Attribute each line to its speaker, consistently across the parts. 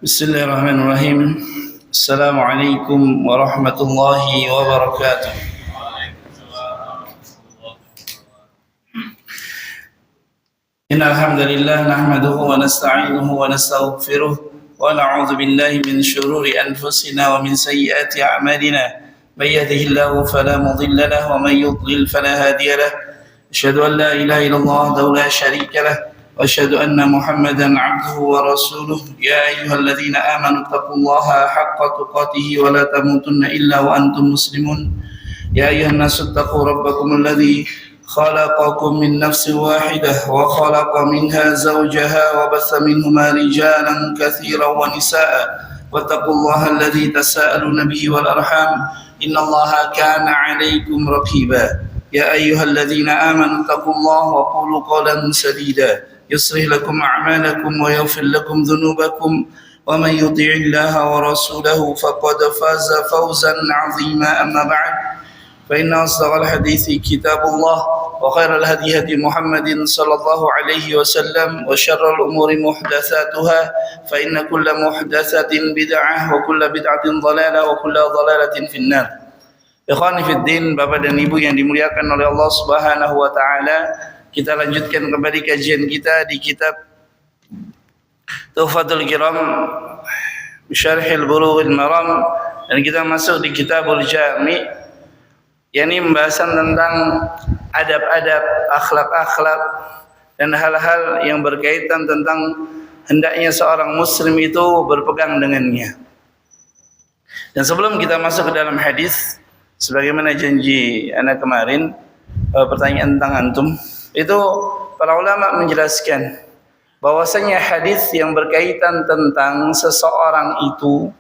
Speaker 1: Bismillahirrahmanirrahim. Assalamualaikum warahmatullahi wabarakatuh. Innal hamdalillah nahmaduhu wa nasta'inuhu wa nastaghfiruh wa na'udzu billahi min shururi anfusina wa min sayyiati a'malina. May yahdihillahu fala mudilla lahu wa may yudlil fala hadiya lahu. Asyhadu an la ilaha illallah wahdahu la syarika lahu wa asyhadu anna Muhammadan 'abduhu wa rasuluh. Ya ayyuhalladzina amanu taqullaha haqqa tuqatih wa la tamutunna illa wa antum muslimun. Ya ayyuhan nasu taqu rabbakumul ladzi خلقكم من نفس واحدة وخلق منها زوجها وبث منهما رجالا كثيرا ونساء واتقوا الله الذي تساءلون به والأرحام إن الله كان عليكم رقيبا يا أيها الذين آمنوا اتقوا الله وقولوا قولا سديدا يصلح لكم أعمالكم ويغفر لكم ذنوبكم ومن يطع الله ورسوله فقد فاز فوزا عظيما أما بعد فإن أصدق الحديث كتاب الله وخير الهدي هدي محمد صلى الله عليه وسلم وشر الأمور محدثاتها فإن كل محدثة بدعة وكل بدعة ضلالة وكل ضلالة في النار. Ikhwani fiddin, Bapak dan Ibu yang dimuliakan oleh Allah Subhanahu wa taala, kita lanjutkan kembali kajian kita di kitab Tuhfatul Kiram Syarhil Bulughil Maram, dan kita masuk di Kitabul Jami', yakni pembahasan tentang adab-adab, akhlak-akhlak dan hal-hal yang berkaitan tentang hendaknya seorang muslim itu berpegang dengannya. Dan sebelum kita masuk ke dalam hadis, sebagaimana janji anak kemarin, pertanyaan tentang antum, itu para ulama menjelaskan bahwasanya hadis yang berkaitan tentang seseorang itu,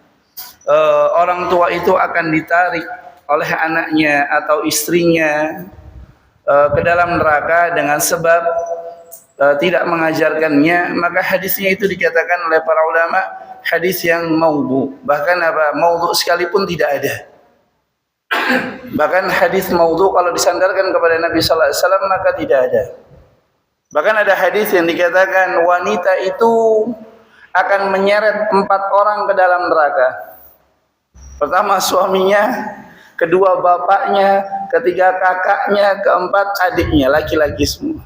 Speaker 1: orang tua itu akan ditarik oleh anaknya atau istrinya ke dalam neraka dengan sebab tidak mengajarkannya, maka hadisnya itu dikatakan oleh para ulama hadis yang maudhu. Bahkan maudhu sekalipun tidak ada. Bahkan hadis maudhu kalau disandarkan kepada Nabi sallallahu alaihi wasallam maka tidak ada. Bahkan ada hadis yang dikatakan wanita itu akan menyeret 4 orang ke dalam neraka. Pertama suaminya, kedua bapaknya, ketiga kakaknya, keempat adiknya, laki-laki semua.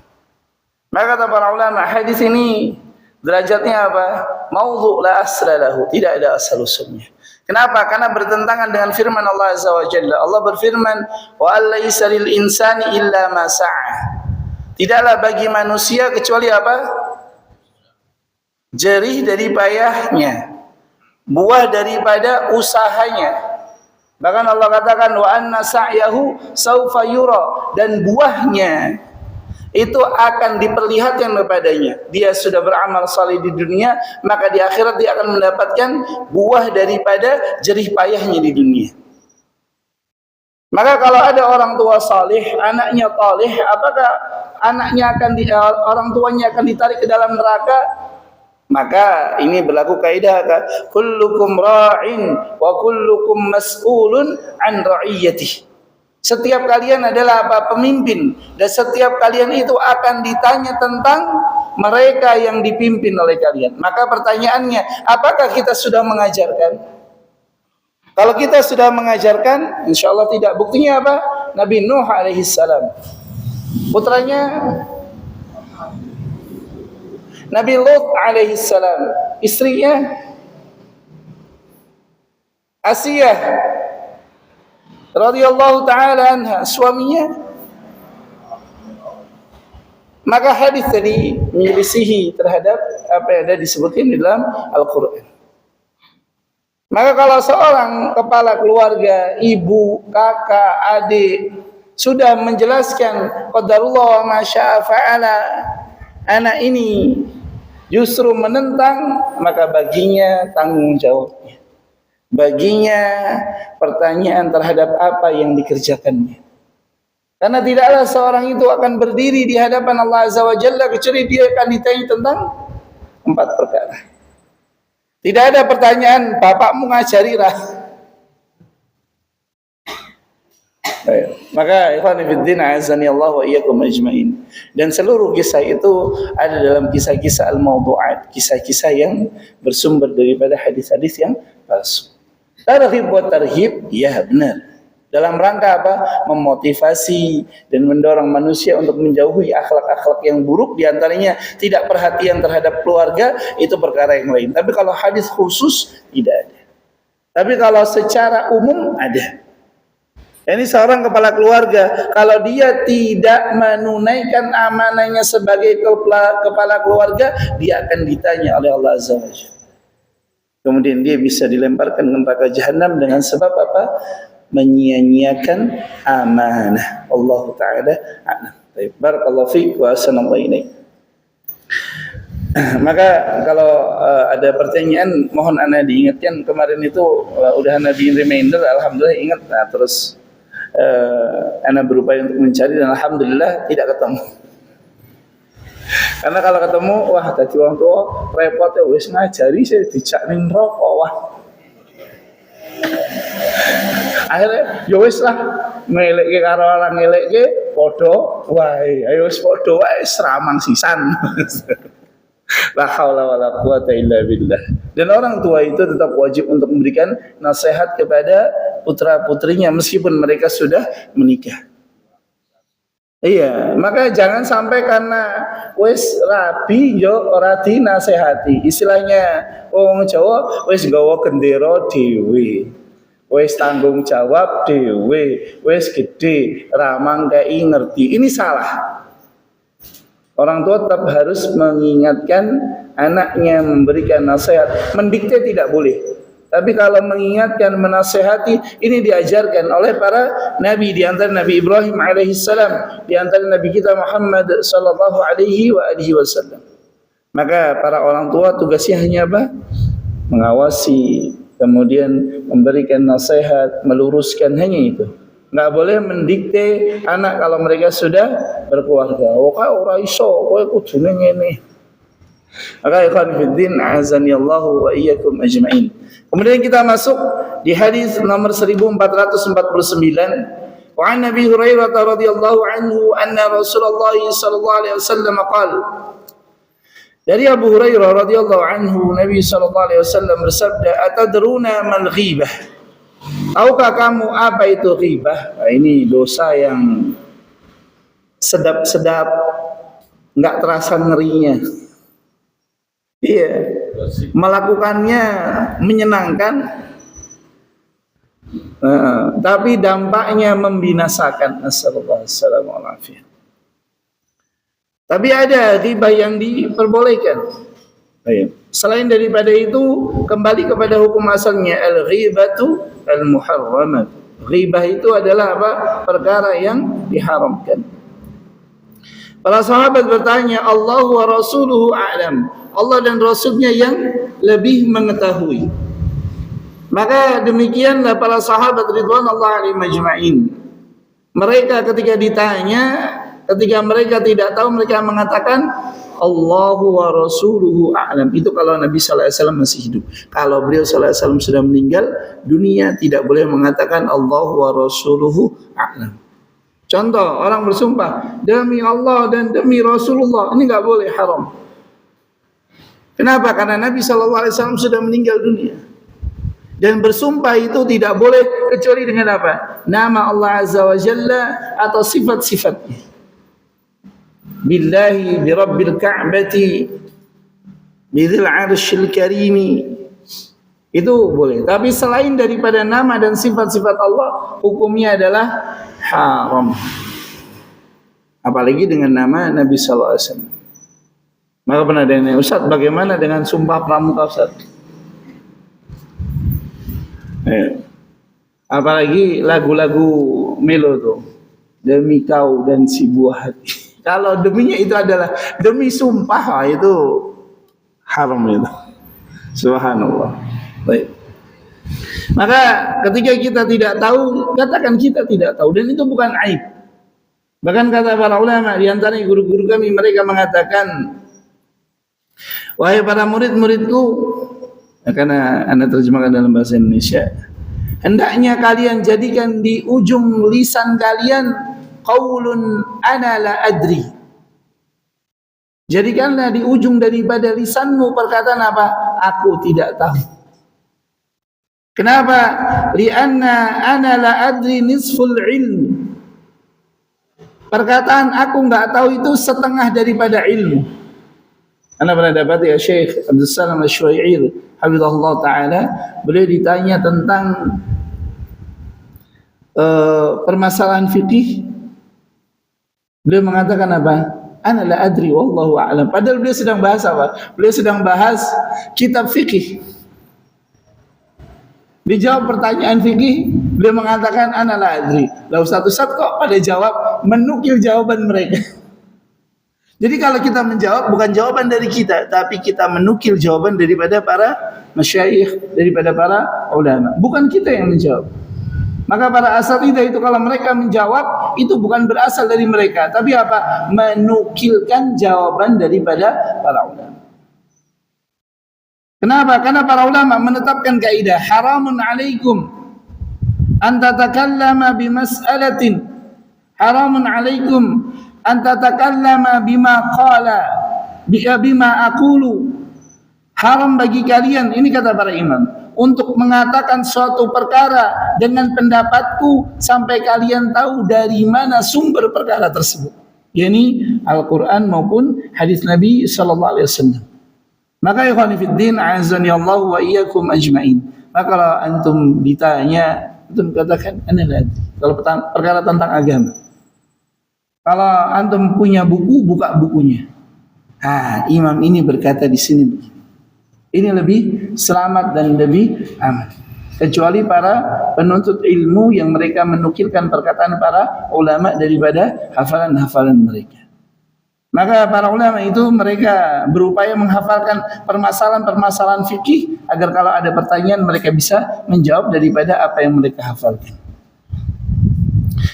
Speaker 1: Maka kata para ulama, hadis ini derajatnya apa? Maudhu' la asla lahu, tidak ada asal usulnya. Kenapa? Karena bertentangan dengan firman Allah Azza wa Jalla. Allah berfirman, wa allaysa lil insani illa ma sa'a. Tidaklah bagi manusia kecuali apa? Jerih dari payahnya, buah daripada usahanya. Bahkan Allah katakan wa anna sa'yahu saufa yura, dan buahnya itu akan diperlihatkan kepadanya. Dia sudah beramal saleh di dunia, maka di akhirat dia akan mendapatkan buah daripada jerih payahnya di dunia. Maka kalau ada orang tua saleh, anaknya saleh, apakah anaknya orang tuanya akan ditarik ke dalam neraka? Maka ini berlaku kaidah kullukum ra'in wa kullukum mas'ulun an ra'iyatihi. Setiap kalian adalah pemimpin, dan setiap kalian itu akan ditanya tentang mereka yang dipimpin oleh kalian. Maka pertanyaannya, apakah kita sudah mengajarkan? Kalau kita sudah mengajarkan, insyaallah tidak. Buktinya apa? Nabi Nuh alaihi salam, putranya Nabi Lut alaihi salam, istrinya Asiyah radhiyallahu taala anha, suaminya. Maka hadis tadi menyelisihi terhadap apa yang ada disebutkan di dalam Al-Qur'an. Maka kalau seorang kepala keluarga, ibu, kakak, adik sudah menjelaskan qadarullah ma syaa fa'ala, anak ini justru menentang, maka baginya tanggung jawabnya. Baginya pertanyaan terhadap apa yang dikerjakannya. Karena tidaklah seorang itu akan berdiri di hadapan Allah Azza wa Jalla kecuali dia akan ditanya tentang 4 perkara. Tidak ada pertanyaan, bapakmu ngajarilah. Maka ikhwan fillah azani Allah wa iyyakum ajmain. Dan seluruh kisah itu ada dalam kisah-kisah al-mawdu'at, kisah-kisah yang bersumber daripada hadis-hadis yang palsu. Tarhib buat tarhib, ya benar. Dalam rangka apa? Memotivasi dan mendorong manusia untuk menjauhi akhlak-akhlak yang buruk, diantaranya tidak perhatian terhadap keluarga, itu perkara yang lain. Tapi kalau hadis khusus tidak ada. Tapi kalau secara umum ada. Ini seorang kepala keluarga, kalau dia tidak menunaikan amanahnya sebagai kepala keluarga, dia akan ditanya oleh Allah Azza wa Jalla. Kemudian dia bisa dilemparkan ke neraka jahanam dengan sebab apa? Menyia-nyiakan amanah. Allah Ta'ala a'lam. Baik, barakallahu fiik wa ahsanallahu ilaik. Maka kalau ada pertanyaan mohon Anda diingatkan. Kemarin itu udah Anda bikin reminder, alhamdulillah ingat. Nah, terus Anda berupaya untuk mencari dan alhamdulillah tidak ketemu. Karena kalau ketemu, wah tadi orang tua repot ya, wis ngajari saya dijak ning rokok, wah. Akhirnya ya wis lah ngelekke karo orang ngelekke padha wae. Ayo wis padha wae seramang sisan. La haula wala quwata illa billah. Dan orang tua itu tetap wajib untuk memberikan nasihat kepada putra-putrinya meskipun mereka sudah menikah. Iya, maka jangan sampai karena wis rabi yo ora dinasehati. Istilahnya wong Jawa wis nggawa gendera dhewe. Wis tanggung jawab dhewe, wis gede, ramang kei ngerti. Ini salah. Orang tua tetap harus mengingatkan anaknya, memberikan nasihat. Mendikte tidak boleh. Tapi kalau mengingatkan, menasehati, ini diajarkan oleh para nabi, di antara Nabi Ibrahim alaihissalam, di antara Nabi kita Muhammad sallallahu alaihi wasallam. Maka para orang tua tugasnya hanya apa? Mengawasi, kemudian memberikan nasihat, meluruskan, hanya itu. Enggak boleh mendikte anak kalau mereka sudah berkeluarga. Oh, kaya ora iso, kowe kudune ngene. Maka ikhwan fillah azani Allah wa iyyakum ajmain. Kemudian kita masuk di hadis nomor 1449. Wa an Nabi Hurairah radhiyallahu anhu anna Rasulullah sallallahu alaihi wasallam qala. Dari Abu Hurairah radhiyallahu anhu, Nabi sallallahu alaihi wasallam bersabda, "Atadruna mal ghibah?" Tahukah kamu apa itu ghibah? Nah, ini dosa yang sedap-sedap, enggak terasa ngerinya. Iya, melakukannya menyenangkan, tapi dampaknya membinasakan. Assalamualaikum. Tapi ada ghibah yang diperbolehkan. Selain daripada itu, kembali kepada hukum asalnya, al-ghibatu al-muharramat. Ghibah itu adalah apa? Perkara yang diharamkan. Para sahabat bertanya, Allah wa rasuluhu a'lam. Allah dan Rasulnya yang lebih mengetahui. Maka demikianlah para sahabat ridwanullah alaihim ajma'in. Mereka ketika ditanya, ketika mereka tidak tahu, mereka mengatakan Allahu wa rasuluhu a'lam. Itu kalau Nabi sallallahu alaihi wasallam masih hidup. Kalau beliau sallallahu alaihi wasallam sudah meninggal dunia, tidak boleh mengatakan Allahu wa rasuluhu a'lam. Contoh, orang bersumpah demi Allah dan demi Rasulullah, ini enggak boleh, haram. Kenapa? Karena Nabi sallallahu alaihi wasallam sudah meninggal dunia. Dan bersumpah itu tidak boleh kecuali dengan apa? Nama Allah Azza wa Jalla atau sifat-sifatnya. Billahi bi rabbil ka'bati bidhil arshil karimi. Itu boleh. Tapi selain daripada nama dan sifat-sifat Allah, hukumnya adalah haram. Apalagi dengan nama Nabi sallallahu alaihi wasallam. Maka pernah ada yang nanya, Ustaz, bagaimana dengan sumpah pramuka, Ustaz? Apalagi lagu-lagu melo tuh, demi kau dan si buah hati. Kalau deminya itu adalah demi sumpah, itu haram itu. Subhanallah. Baik. Maka ketika kita tidak tahu, katakan kita tidak tahu, dan itu bukan aib. Bahkan kata para ulama, di antaranya guru-guru kami, mereka mengatakan, wahai para murid-muridku, karena Anda terjemahkan dalam bahasa Indonesia,
Speaker 2: Hendaknya kalian jadikan di ujung lisan kalian qaulun ana la adri. Jadikanlah di ujung daripada lisanmu perkataan apa? Aku tidak tahu. Kenapa? Lianna ana la adri nisful ilm. Perkataan aku enggak tahu itu setengah daripada ilmu. Anda pernah dapat ya Syekh Abdul Salam Asy-Syuair hafizahullah taala, beliau ditanya tentang permasalahan fikih. Beliau mengatakan apa? Ana la adri wallahu a'lam. Padahal beliau sedang bahas apa? Beliau sedang bahas kitab fikih. Dijawab pertanyaan fikih, beliau mengatakan ana la adri. Lalu satu-satu kok pada jawab menukil jawaban mereka. Jadi kalau kita menjawab bukan jawaban dari kita, tapi kita menukil jawaban daripada para masyayikh, daripada para ulama. Bukan kita yang menjawab. Maka para asatidzah itu kalau mereka menjawab itu bukan berasal dari mereka, tapi apa? Menukilkan jawaban daripada para ulama. Kenapa? Karena para ulama menetapkan kaidah haramun alaikum an tatakallama bimas'alatin, haramun alaikum an tatakallama bima qala bima aqulu. Haram bagi kalian, ini kata para imam, untuk mengatakan suatu perkara dengan pendapatku sampai kalian tahu dari mana sumber perkara tersebut, yakni Al-Quran maupun hadis Nabi sallallahu alaihi wasallam. Maka ikhwan fillah, azani Allah wa iyyakum ajmain. Maka kalau antum ditanya, antum katakan ana la adri. Kalau perkara tentang agama, kalau antum punya buku, buka bukunya. Imam ini berkata di sini begini. Ini lebih selamat dan lebih aman. Kecuali para penuntut ilmu yang mereka menukilkan perkataan para ulama daripada hafalan-hafalan mereka. Maka para ulama itu mereka berupaya menghafalkan permasalahan-permasalahan fikih agar kalau ada pertanyaan mereka bisa menjawab daripada apa yang mereka hafalkan.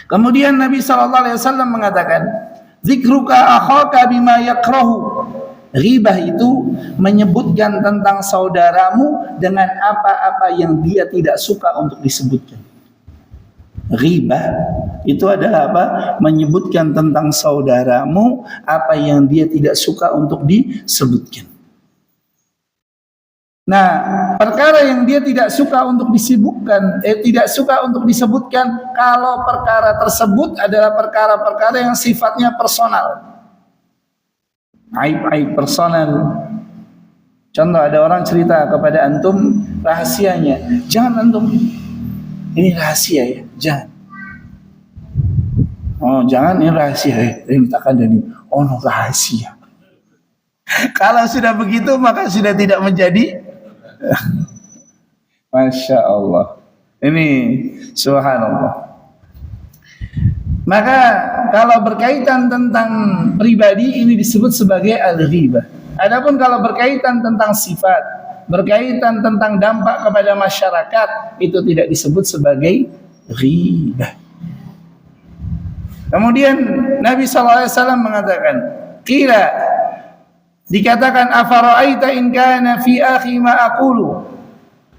Speaker 2: Kemudian Nabi SAW mengatakan, "Zikruka akhaka bima yakrahu." Ghibah itu menyebutkan tentang saudaramu dengan apa-apa yang dia tidak suka untuk disebutkan. Ghibah itu adalah apa? Menyebutkan tentang saudaramu apa yang dia tidak suka untuk disebutkan. Nah, perkara yang dia tidak suka untuk disebutkan, tidak suka untuk disebutkan kalau perkara tersebut adalah perkara-perkara yang sifatnya personal. Aib-aib personal. Contoh, ada orang cerita kepada antum rahasianya. Jangan antum, ini rahasia ya, jangan. Oh, jangan, ini rahasia ya. Ini takkan jadi rahasia. Kalau sudah begitu maka sudah tidak menjadi. Masya Allah. Ini subhanallah. Maka kalau berkaitan tentang pribadi ini disebut sebagai al-ghibah. Adapun kalau berkaitan tentang sifat, berkaitan tentang dampak kepada masyarakat, itu tidak disebut sebagai ghibah. Kemudian Nabi SAW mengatakan, qila, dikatakan afara'aita in kana fi akhi ma aqulu.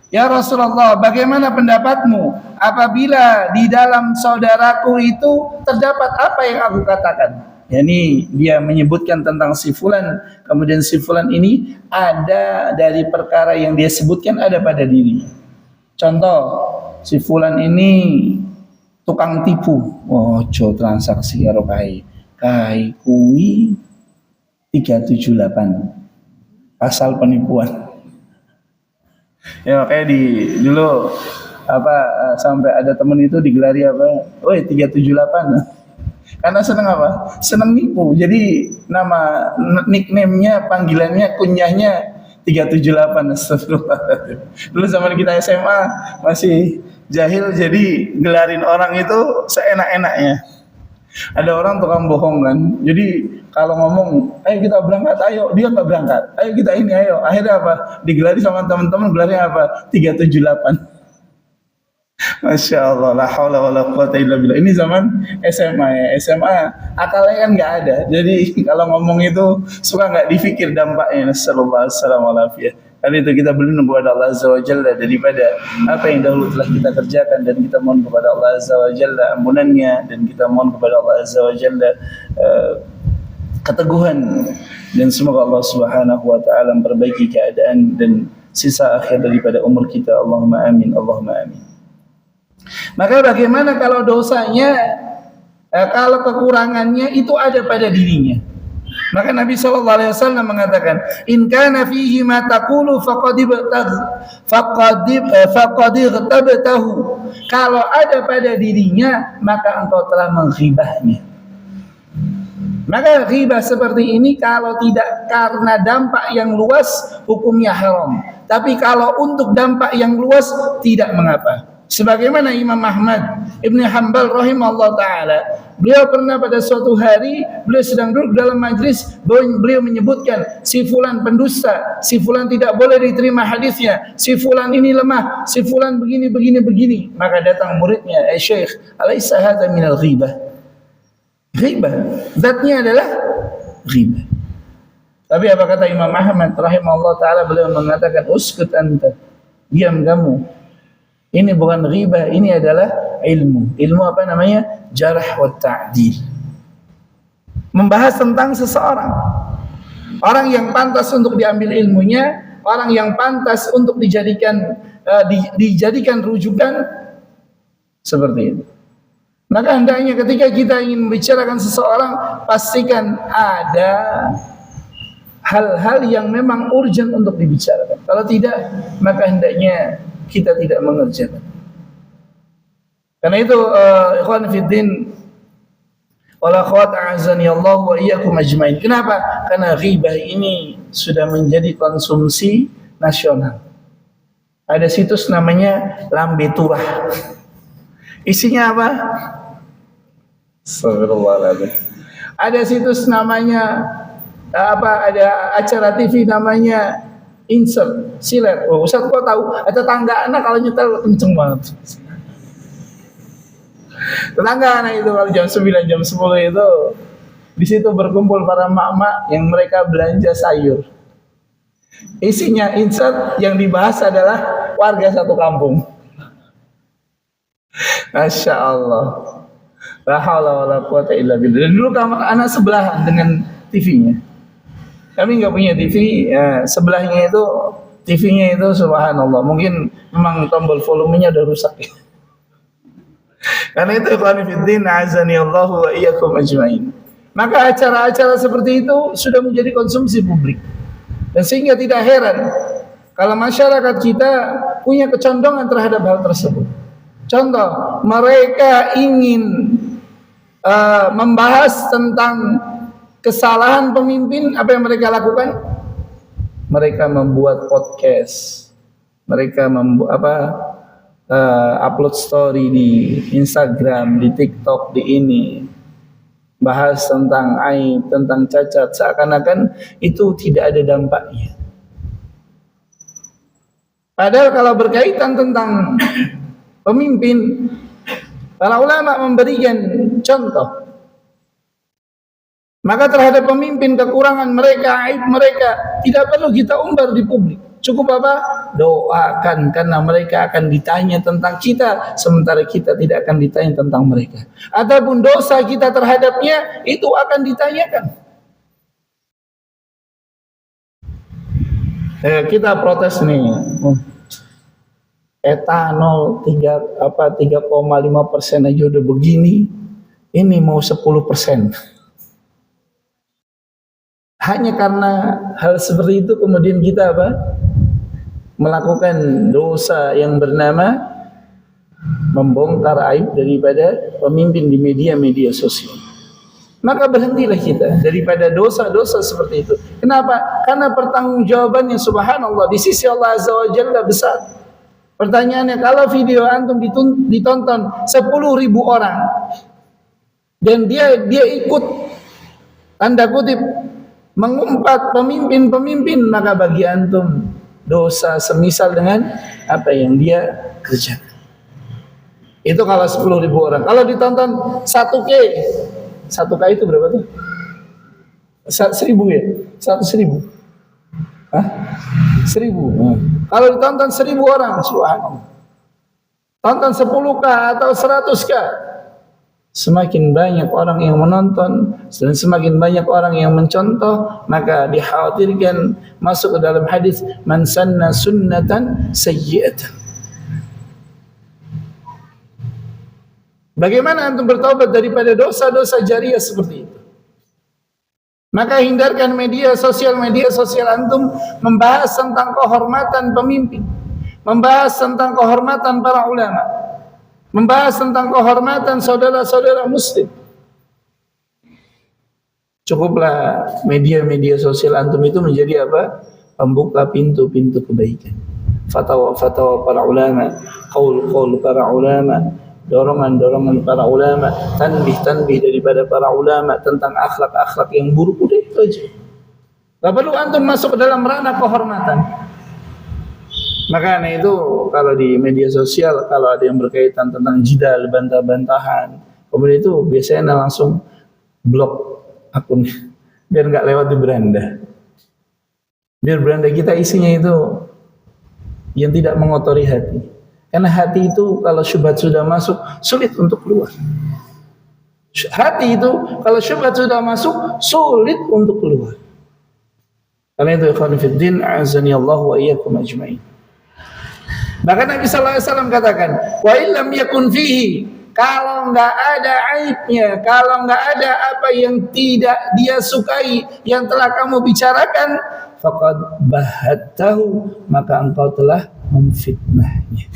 Speaker 2: Ya Rasulullah, bagaimana pendapatmu apabila di dalam saudaraku itu terdapat apa yang aku katakan? Yani dia menyebutkan tentang si fulan, kemudian si fulan ini ada dari perkara yang dia sebutkan ada pada dirinya. Contoh, si fulan ini tukang tipu. Transaksi karo kai kuwi 378 pasal penipuan. Ya kayak dulu sampai ada temen itu digelari 378. Karena seneng apa? Seneng nipu. Jadi nama nickname-nya, panggilannya, kunyahnya 378. Astagfirullah. Dulu zaman kita SMA masih jahil, jadi gelarin orang itu seenak-enaknya. Ada orang tukang bohong kan. Jadi kalau ngomong, ayo kita berangkat, ayo, dia nggak berangkat. Ayo kita ini, ayo. Akhirnya apa? Digelari sama teman-teman, gelarnya apa? 378. Masya Allah, la haula wa la quwata illa billah. Ini zaman SMA ya. SMA akalnya kan nggak ada. Jadi kalau ngomong itu suka nggak dipikir dampaknya. Nasallallahu alaihi wasallam. Karena itu kita berlindung kepada Allah Azza wa Jalla daripada apa yang dahulu telah kita kerjakan, dan kita mohon kepada Allah Azza wa Jalla ampunannya, dan kita mohon kepada Allah Azza wa Jalla keteguhan, dan semoga Allah Subhanahu wa taala memperbaiki keadaan dan sisa akhir daripada umur kita. Allahumma amin, Allahumma amin. Maka bagaimana kalau dosanya, kalau kekurangannya itu ada pada dirinya? Maka Nabi SAW mengatakan, in kana fihi ma taqulu faqad igtabtahu. Kalau ada pada dirinya, maka engkau telah menghibahnya. Maka ghibah seperti ini kalau tidak karena dampak yang luas, hukumnya haram. Tapi kalau untuk dampak yang luas, tidak mengapa. Sebagaimana Imam Ahmad Ibn Hanbal rahimahullah ta'ala, beliau pernah pada suatu hari, beliau sedang duduk dalam majlis, beliau menyebutkan si fulan pendusta, si fulan tidak boleh diterima hadisnya, si fulan ini lemah, si fulan begini. Maka datang muridnya, Syekh, alaysa hadza minal ghibah? Ghibah, zatnya adalah ghibah. Tapi apa kata Imam Ahmad rahimahullah ta'ala, beliau mengatakan, uskut anta, diam kamu. Ini bukan ghibah, ini adalah ilmu. Ilmu apa namanya? Jarh wa ta'dil. Membahas tentang seseorang. Orang yang pantas untuk diambil ilmunya, orang yang pantas untuk dijadikan rujukan, seperti itu. Maka hendaknya ketika kita ingin membicarakan seseorang, pastikan ada hal-hal yang memang urgent untuk dibicarakan. Kalau tidak, maka hendaknya kita tidak mengerjakan. Karena itu ikhwan fiddin wal akhwat a'azani Allah wa iyyakum ajmain. Kenapa? Karena ghibah ini sudah menjadi konsumsi nasional. Ada situs namanya Lambe Turah. Isinya apa? Astagfirullahaladzim. Ada situs namanya ada acara TV namanya Insert, Silet. Oh, Ustaz kok tahu? Tetangga anak kalau nyetel kenceng banget. Tetangga anak itu kalau jam 9, jam 10 itu di situ berkumpul para mak-mak yang mereka belanja sayur. Isinya insert, yang dibahas adalah warga satu kampung. Masya Allah. La haula wala quwata illa billah. Dan dulu kamar anak sebelahan dengan TV-nya. Kami nggak punya TV, ya, sebelahnya itu TV-nya itu subhanallah. Mungkin memang tombol volumenya udah rusak. Karena itu ikhwan fillah, azani Allah wa iyyakum ajmain. Maka acara-acara seperti itu sudah menjadi konsumsi publik. Dan sehingga tidak heran kalau masyarakat kita punya kecondongan terhadap hal tersebut. Contoh, mereka ingin membahas tentang kesalahan pemimpin. Apa yang mereka lakukan? Mereka membuat podcast. Mereka upload story di Instagram, di TikTok, di ini. Bahas tentang aib, tentang cacat. Seakan-akan itu tidak ada dampaknya. Padahal kalau berkaitan tentang pemimpin, para ulama memberikan contoh. Maka terhadap pemimpin, kekurangan mereka, aib mereka, tidak perlu kita umbar di publik. Cukup apa? Doakan, karena mereka akan ditanya tentang kita, sementara kita tidak akan ditanya tentang mereka. Ataupun dosa kita terhadapnya, itu akan ditanyakan. Kita protes nih. Etanol 3,5% aja udah begini, ini mau 10%. Hanya karena hal seperti itu kemudian kita melakukan dosa yang bernama membongkar aib daripada pemimpin di media-media sosial. Maka berhentilah kita daripada dosa-dosa seperti itu. Kenapa? Karena pertanggungjawabannya subhanallah di sisi Allah Azza wa Jalla besar. Pertanyaannya, kalau video antum ditonton 10.000 orang dan dia ikut tanda kutip mengumpat pemimpin-pemimpin, maka bagi antum dosa semisal dengan apa yang dia kerjakan. Itu kalau 10.000 orang. Kalau ditonton 1K itu berapa tuh? 1.000 ya? 100.000. Hah? 1000. Kalau ditonton 1000 orang, subhanallah. Tonton 10K atau 100K, semakin banyak orang yang menonton dan semakin banyak orang yang mencontoh, maka dikhawatirkan masuk ke dalam hadis man sanna sunnatan sayyi'atan. Bagaimana antum bertaubat daripada dosa-dosa jariah seperti itu? Maka hindarkan media sosial antum membahas tentang kehormatan pemimpin, membahas tentang kehormatan para ulama, membahas tentang kehormatan saudara-saudara muslim. Cukuplah media sosial antum itu menjadi apa? Pembuka pintu-pintu kebaikan. Fatwa-fatwa para ulama, qaul-qaul para ulama, dorongan-dorongan para ulama, tanbih-tanbih daripada para ulama tentang akhlak-akhlak yang buruk, udah itu aja. Gak perlu antum masuk ke dalam ranah kehormatan. Makanya itu kalau di media sosial, kalau ada yang berkaitan tentang jidal, bantah-bantahan, kemudian itu biasanya langsung blok akunnya, biar nggak lewat di beranda. Biar beranda kita isinya itu yang tidak mengotori hati. Karena hati itu kalau syubhat sudah masuk, sulit untuk keluar. Hati itu kalau syubhat sudah masuk, sulit untuk keluar. Karena itu ikhwan fiddin, a'azani Allah wa iyyakum ajma'in. Bahkan Nabi sallallahu alaihi wasallam katakan, wa illam yakun fihi, kalau enggak ada aibnya, kalau enggak ada apa yang tidak dia sukai yang telah kamu bicarakan, faqad bahattahu, maka engkau telah memfitnahnya.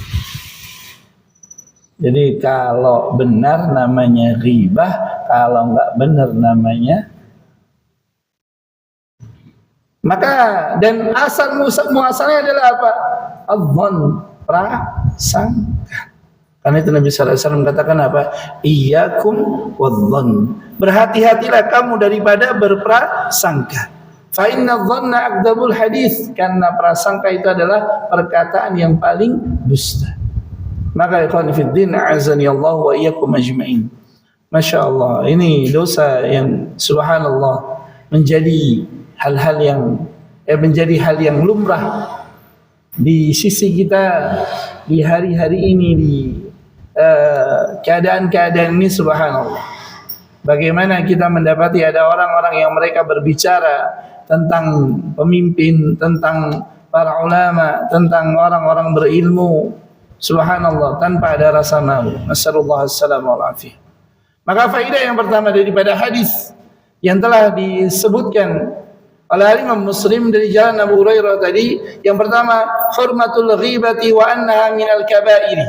Speaker 2: Jadi kalau benar namanya ghibah, kalau enggak benar namanya, maka dan asal muasalnya adalah apa? Adzan, prasangka. Karena itu Nabi sallallahu alaihi wasallam katakan apa? Iyyakum wadzan. Berhati-hatilah kamu daripada berprasangka. Fa inna dhanna akdzabul hadis, karena prasangka itu adalah perkataan yang paling dusta. Maka ikhwan fiddin, a'azani Allah wa iyyakum ajma'in. Masya Allah, ini dosa yang subhanallah menjadi hal-hal yang menjadi hal yang lumrah di sisi kita di hari-hari ini, di keadaan-keadaan ini, subhanallah. Bagaimana kita mendapati ada orang-orang yang mereka berbicara tentang pemimpin, tentang para ulama, tentang orang-orang berilmu, subhanallah, tanpa ada rasa malu. Nasallallahu alaihi wasallam. Maka faedah yang pertama daripada hadis yang telah disebutkan oleh Imam Muslim dari jalan Abu Hurairah tadi, yang pertama, hurmatul ghibati wa annaha minal kabairi.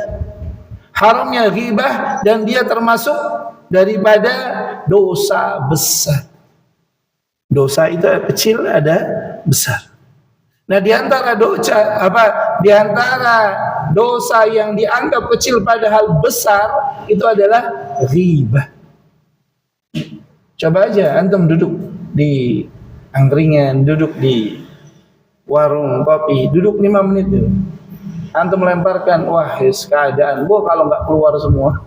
Speaker 2: Haramnya ghibah dan dia termasuk daripada dosa besar. Dosa itu ada kecil, ada besar. Nah, di antara dosa yang dianggap kecil padahal besar itu adalah ghibah. Coba aja antum duduk di angkringan, duduk di warung kopi, duduk 5 menit itu. Antum melemparkan, wah keadaan, kalau nggak keluar semua.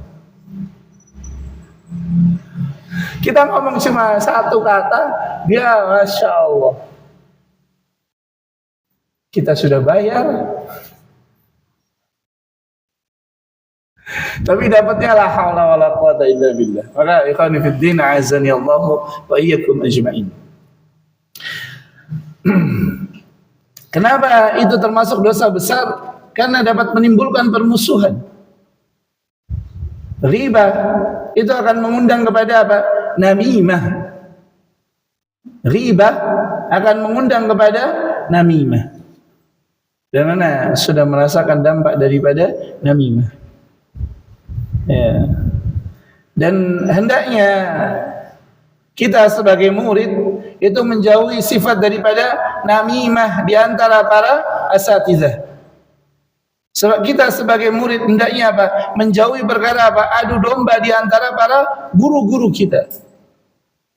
Speaker 2: Kita ngomong cuma satu kata, dia Masya Allah. Kita sudah bayar, tapi dapatnya la haula wala quwata illa billah. Maka ikhwani fid din, a'azzani Allah wa iyyakum ajma'in. Kenapa itu termasuk dosa besar? Karena dapat menimbulkan permusuhan. Riba itu akan mengundang kepada apa? Namimah. Riba akan mengundang kepada namimah. Dan mana sudah merasakan dampak daripada namimah. Ya. Dan hendaknya kita sebagai murid itu menjauhi sifat daripada namimah di antara para asatizah. Sebab kita sebagai murid hendaknya apa? Menjauhi perkara apa? Adu domba di antara para guru-guru kita.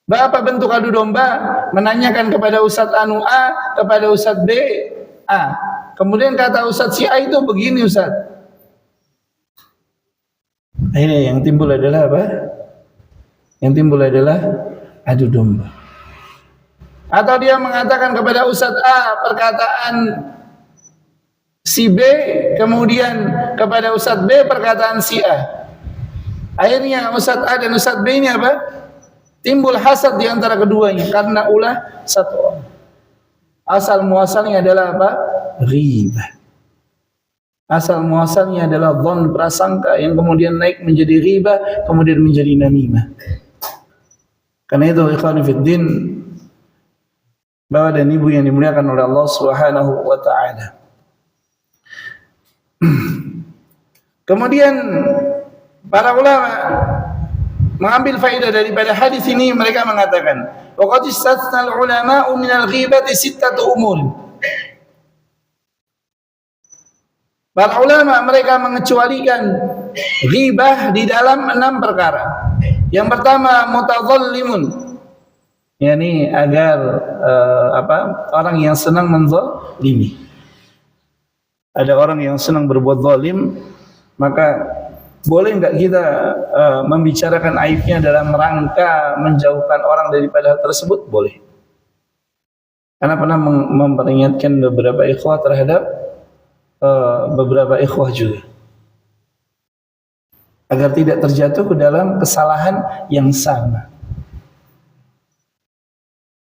Speaker 2: Apa bentuk adu domba? Menanyakan kepada Ustadz Anu A, kepada Ustadz B A. Kemudian kata Ustadz si A itu begini Ustadz. Ini yang timbul adalah apa? Yang timbul adalah adu domba. Atau dia mengatakan kepada Ustadz A perkataan si B kemudian kepada Ustadz B perkataan si A. Akhirnya Ustadz A dan Ustadz B ini apa? Timbul hasad di antara keduanya karena ulah satu orang. Asal muasalnya adalah apa? Ghibah. Asal muasalnya adalah dhon, prasangka yang kemudian naik menjadi ghibah, kemudian menjadi namimah. Karena itu ikhwan fiddin, Bapak dan Ibu yang dimuliakan oleh Allah Subhanahu wa taala. Kemudian para ulama mengambil faedah daripada hadis ini, mereka mengatakan, wa qad istathna al-ulama'u min al-ghibati sittatu umur. Para ulama mereka mengecualikan ghibah di dalam 6 perkara. Yang pertama mutadhallimun, yakni agar orang yang senang menzalimi. Ada orang yang senang berbuat zalim, maka boleh enggak kita membicarakan aibnya dalam rangka menjauhkan orang daripada hal tersebut? Boleh. Karena pernah memperingatkan beberapa ikhwah terhadap beberapa ikhwah juga agar tidak terjatuh ke dalam kesalahan yang sama.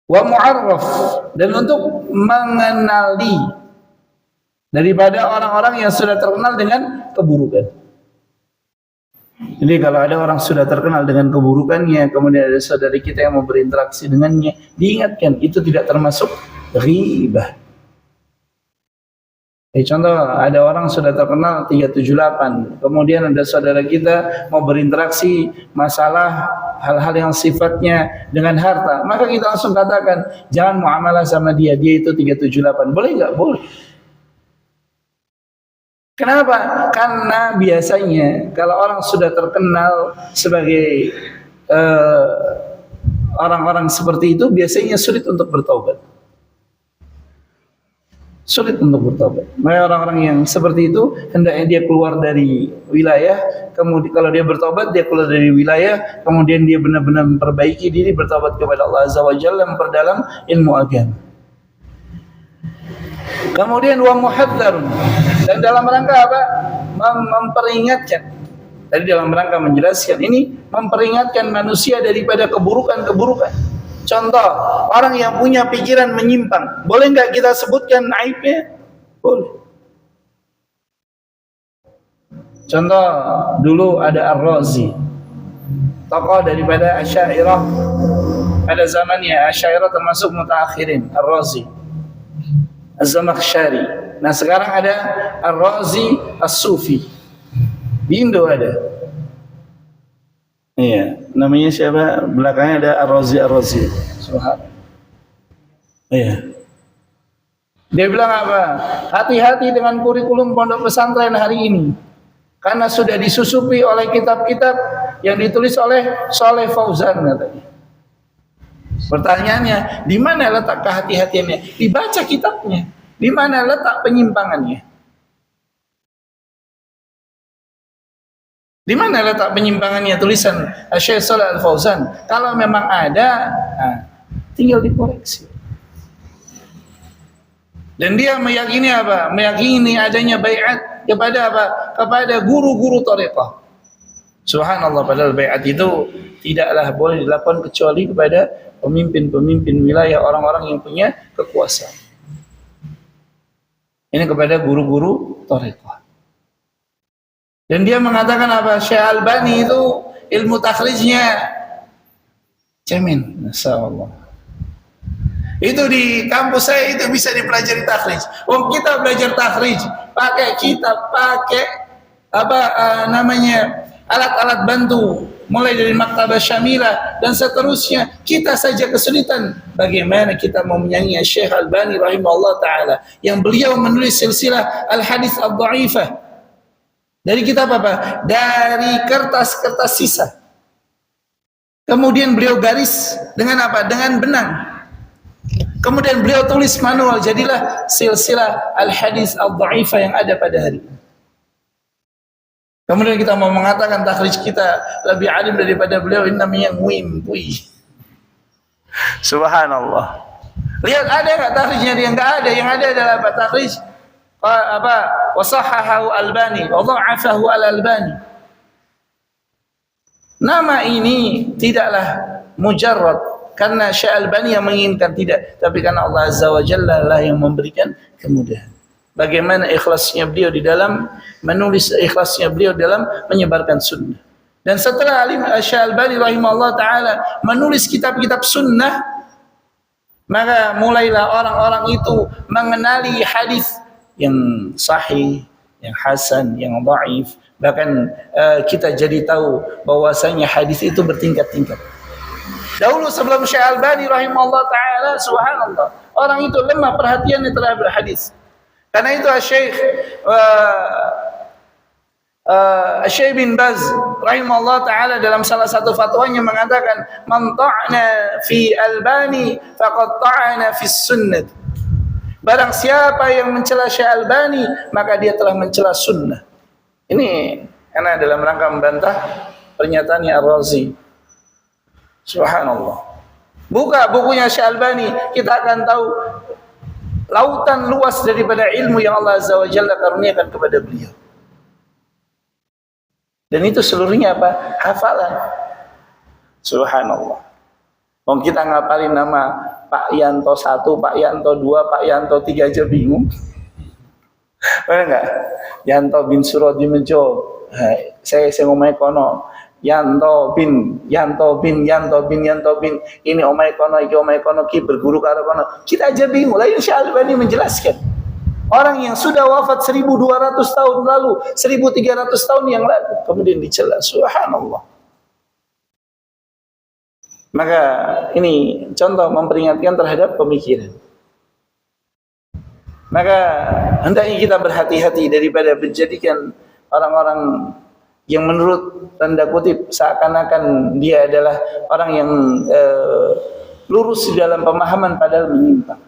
Speaker 2: Wa mu'arraf, dan untuk mengenali daripada orang-orang yang sudah terkenal dengan keburukan. Jadi kalau ada orang sudah terkenal dengan keburukannya, kemudian ada saudari kita yang mau berinteraksi dengannya, diingatkan itu tidak termasuk ghibah. Contoh, ada orang sudah terkenal 378, kemudian ada saudara kita mau berinteraksi masalah hal-hal yang sifatnya dengan harta, maka kita langsung katakan, jangan muamalah sama dia, dia itu 378. Boleh nggak? Boleh. Kenapa? Karena biasanya kalau orang sudah terkenal sebagai orang-orang seperti itu, biasanya sulit untuk bertaubat. Sulit untuk bertobat. Maka orang-orang yang seperti itu hendaknya dia keluar dari wilayah, kemudian kalau dia bertobat dia keluar dari wilayah, kemudian dia benar-benar memperbaiki diri, bertobat kepada Allah Azza wa Jalla, memperdalam ilmu agama. Kemudian wa muhadzarun, dan dalam rangka apa? Memperingatkan. Tadi dalam rangka menjelaskan, ini memperingatkan manusia daripada keburukan-keburukan. Contoh, orang yang punya pikiran menyimpang, boleh nggak kita sebutkan aibnya? Boleh. Contoh, dulu ada Ar-Razi, tokoh daripada Asy'ariyah. Pada zamannya Asy'ariyah termasuk mutaakhirin, Ar-Razi, Az-Zamakhsyari. Nah sekarang ada Ar-Razi As-Sufi. Di Indo ada. Iya, namanya siapa? Belakangnya ada Ar-Razi. Subhanallah. Iya. Dia bilang apa? Hati-hati dengan kurikulum pondok pesantren hari ini, karena sudah disusupi oleh kitab-kitab yang ditulis oleh Saleh Fauzan katanya. Pertanyaannya, di mana letak kehati-hatiannya? Dibaca kitabnya. Di mana letak penyimpangannya? Di mana letak penyimpangannya tulisan Syekh Shalih Al Fauzan? Kalau memang ada, tinggal dikoreksi. Dan dia meyakini apa? Meyakini adanya baiat kepada apa? Kepada guru-guru thariqah. Subhanallah, padahal baiat itu tidaklah boleh dilakukan kecuali kepada pemimpin-pemimpin wilayah, orang-orang yang punya kekuasaan. Ini kepada guru-guru thariqah. Dan dia mengatakan apa? Syekh Albani itu ilmu takhrijnya cemen. Masyaallah. Itu di kampus saya itu bisa dipelajari takhrij. Kita belajar takhrij pakai kitab, pakai alat-alat bantu, mulai dari Maktabah Syamilah dan seterusnya. Kita saja kesulitan. Bagaimana kita mau menyanyi Syekh Albani rahimahullah taala yang beliau menulis silsilah Al-Hadits Ad-Dha'ifah. Dari kitab apa? Dari kertas-kertas sisa. Kemudian beliau garis dengan apa? Dengan benang. Kemudian beliau tulis manual, jadilah silsilah Al-Hadits Ad-Dha'ifah yang ada pada hari ini. Kemudian kita mau mengatakan takhrij kita lebih alim daripada beliau, ini namanya ngwimpui. Subhanallah. Lihat ada enggak takhrijnya? Dia enggak ada. Yang ada adalah apa? Takhrij wasahahahu Albani, wadha'afahu Al-Albani. Nama ini tidaklah mujarrad karena Syekh Albani yang menginginkan, tidak, tapi karena Allah Azza wa Jalla lah yang memberikan kemudahan. Bagaimana ikhlasnya beliau di dalam menulis, ikhlasnya beliau dalam menyebarkan sunnah. Dan setelah Syekh Albani rahimahullah ta'ala menulis kitab-kitab sunnah, maka mulailah orang-orang itu mengenali hadis yang sahih, yang hasan, yang dhaif. Bahkan kita jadi tahu bahwasanya hadis itu bertingkat-tingkat. Dahulu sebelum Syekh Albani rahimahullah ta'ala, subhanallah, orang itu lemah perhatiannya terhadap hadis. Karena itu Syekh bin Baz rahimahullah ta'ala dalam salah satu fatwanya mengatakan, man ta'na fi Albani faqad ta'na fi sunnah. Barang siapa yang mencela Syekh Albani, maka dia telah mencela sunnah. Ini karena dalam rangka membantah pernyataannya Ar-Razi. Subhanallah. Buka bukunya Syekh Albani, kita akan tahu lautan luas daripada ilmu yang Allah Azza wa Jalla karuniakan kepada beliau. Dan itu seluruhnya apa? Hafalan. Subhanallah. Kalau kita ngapalin nama Pak Yanto 1, Pak Yanto 2, Pak Yanto 3 aja bingung. Benar enggak? Yanto bin Surodi Menjo. Saya ngomongin kono. Yanto bin. Ini omai kono, iki omai kono, ki berguru karo kono. Kita aja bingung. Lah Syekh Albani menjelaskan. Orang yang sudah wafat 1200 tahun lalu, 1300 tahun yang lalu, kemudian dicela. Subhanallah. Maka ini contoh memperingatkan terhadap pemikiran. Maka hendaknya kita berhati-hati daripada menjadikan orang-orang yang menurut tanda kutip seakan-akan dia adalah orang yang lurus di dalam pemahaman padahal menyimpang.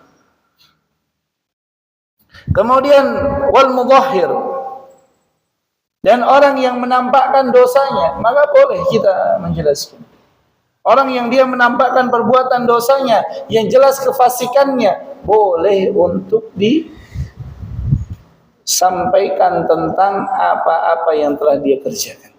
Speaker 2: Kemudian wal mudhahhir, dan orang yang menampakkan dosanya, maka boleh kita menjelaskan. Orang yang dia menampakkan perbuatan dosanya yang jelas kefasikannya, boleh untuk disampaikan tentang apa-apa yang telah dia kerjakan.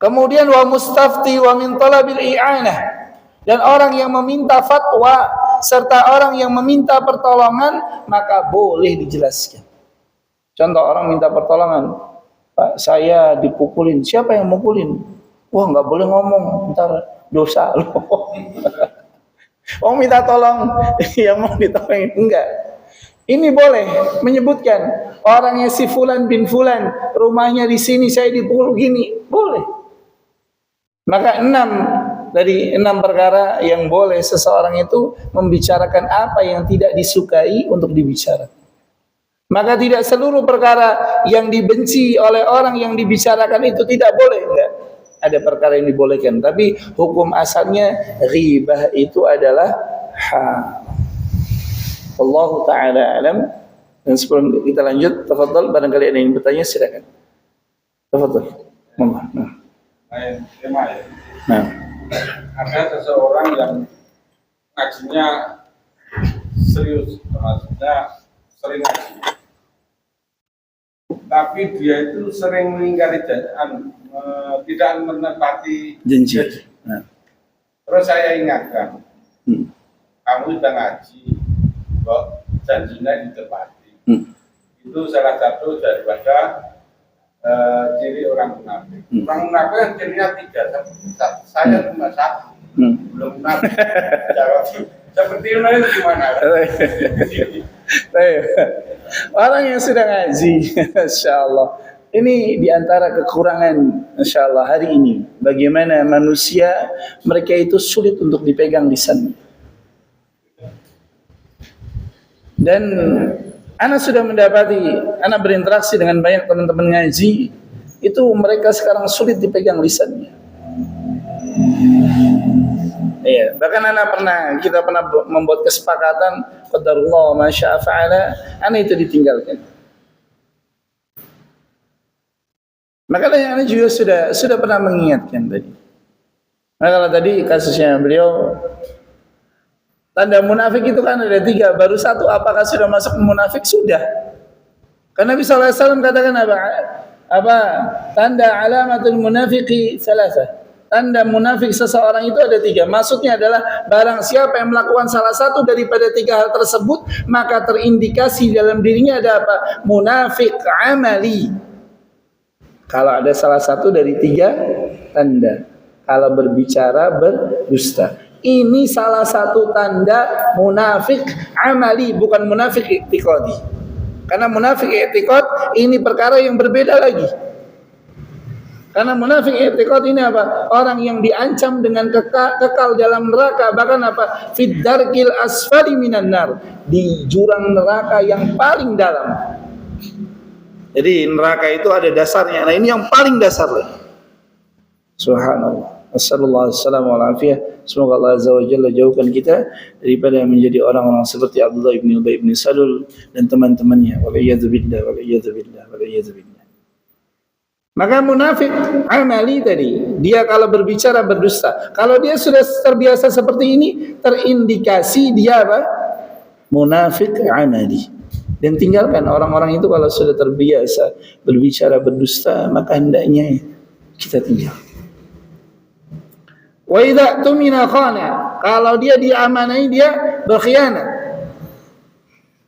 Speaker 2: Kemudian wa mustafti wa min talabil i'anah, dan orang yang meminta fatwa serta orang yang meminta pertolongan, maka boleh dijelaskan. Contoh, orang minta pertolongan, Pak, saya dipukulin. Siapa yang mukulin? Wah, nggak boleh ngomong, ntar dosa loh. Oh, minta tolong, yang mau ditolongin enggak. Ini boleh menyebutkan orangnya si Fulan bin Fulan, rumahnya di sini, saya dipukul gini, boleh. Maka 6 perkara yang boleh seseorang itu membicarakan apa yang tidak disukai untuk dibicarakan. Maka tidak seluruh perkara yang dibenci oleh orang yang dibicarakan itu tidak boleh, enggak. Ada perkara yang dibolehkan, tapi hukum asalnya ghibah itu adalah haram. Allah taala alam. Dan sebelum kita lanjut, tafadhal, barangkali ada yang bertanya silakan. Tafadhal. Nah,
Speaker 3: ada seseorang yang ngajinya serius, maksudnya sering ngaji, tapi dia itu sering mengingkari tidak menepati
Speaker 2: janji. Nah.
Speaker 3: Terus saya ingatkan, kamu sudah ngaji, kok janjinya ditepati. Itu salah satu daripada ciri orang munafik. Orang munafik cirinya 3, saya cuma 1, belum munafik. Jawab seperti itu gimana?
Speaker 2: Orang yang sudah ngaji, Masya Allah, ini diantara kekurangan, Masya Allah, hari ini. Bagaimana manusia, mereka itu sulit untuk dipegang lisannya. Dan Ana sudah mendapati, Ana berinteraksi dengan banyak teman-teman ngaji, itu mereka sekarang sulit dipegang lisannya. Iya, bahkan kita pernah membuat kesepakatan, qadarullah ma syaa fa'ala, Ana itu ditinggalkan. Makanya Ana juga sudah pernah mengingatkan tadi. Maka tadi kasusnya beliau Tanda munafik itu kan ada 3. Baru 1, apakah sudah masuk munafik? Sudah. Karena Nabi SAW katakan apa? Tanda alamatul munafiqi salasa. Tanda munafik seseorang itu ada 3. Maksudnya adalah barang siapa yang melakukan salah satu daripada 3 hal tersebut, maka terindikasi dalam dirinya ada apa? Munafik amali. Kalau ada salah satu dari 3 tanda. Kalau berbicara berdusta. Ini salah satu tanda munafik amali, bukan munafik i'tiqadi. Karena munafik i'tiqad ini perkara yang berbeda lagi. Karena munafik i'tiqad ini apa? Orang yang diancam dengan kekal dalam neraka, bahkan apa? Fid darkil asfali minan nar, di jurang neraka yang paling dalam. Jadi neraka itu ada dasarnya. Nah, ini yang paling dasar lagi. Subhanallah. Wassalamualaikum. Semoga Allah Azza wa Jalla jauhkan kita daripada menjadi orang-orang seperti Abdullah bin Ubay bin Salul dan teman-temannya. Waliyadzubillah, waliyadzubillah, waliyadzubillah. Maka munafik amali tadi, dia kalau berbicara berdusta. Kalau dia sudah terbiasa seperti ini, terindikasi dia apa? Munafik amali. Dan tinggalkan orang-orang itu kalau sudah terbiasa berbicara berdusta, maka hendaknya kita tinggal. Wa idza tumina khana, kalau dia diamanai dia berkhianat.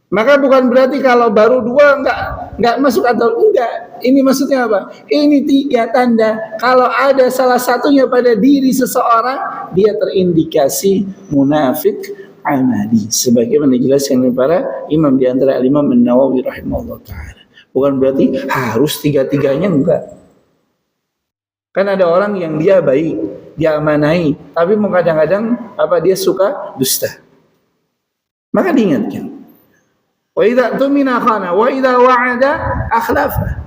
Speaker 2: Maka bukan berarti kalau baru 2 enggak masuk atau enggak. Ini maksudnya apa? Ini 3 tanda. Kalau ada salah satunya pada diri seseorang, dia terindikasi munafik amali. Sebagaimana dijelaskan oleh para imam di antara Imam An-Nawawi rahimahullah taala. Bukan berarti harus 3-3-nya, enggak. Kan ada orang yang dia baik, dia amanai, tapi kadang-kadang apa dia suka dusta. Maka diingatkan. Wa idza tumina khana wa idza wa'ada akhlafa.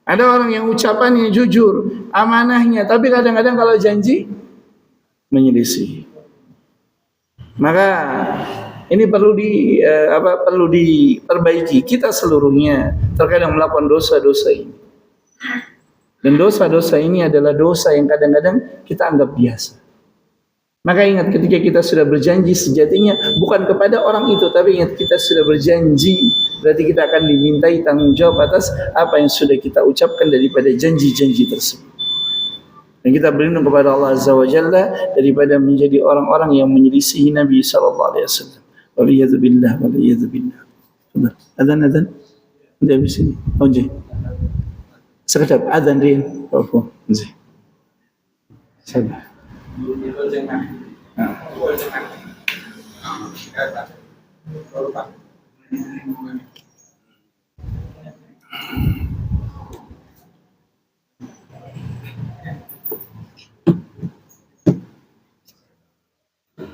Speaker 2: Ada orang yang ucapannya jujur, amanahnya, tapi kadang-kadang kalau janji menyelisih. Maka ini perlu diperbaiki. Kita seluruhnya terkadang melakukan dosa-dosa ini. Dan dosa-dosa ini adalah dosa yang kadang-kadang kita anggap biasa. Maka ingat, ketika kita sudah berjanji sejatinya bukan kepada orang itu, tapi ingat kita sudah berjanji, berarti kita akan dimintai tanggung jawab atas apa yang sudah kita ucapkan daripada janji-janji tersebut. Dan kita berlindung kepada Allah Azza wa Jalla daripada menjadi orang-orang yang menyelisihi Nabi sallallahu alaihi wasallam. Waliyadzubillah, waliyadzubillah. Sudah, azan. Udah habis ini. Oke. Sekedap adzan dia. Oh, zih. Sabar.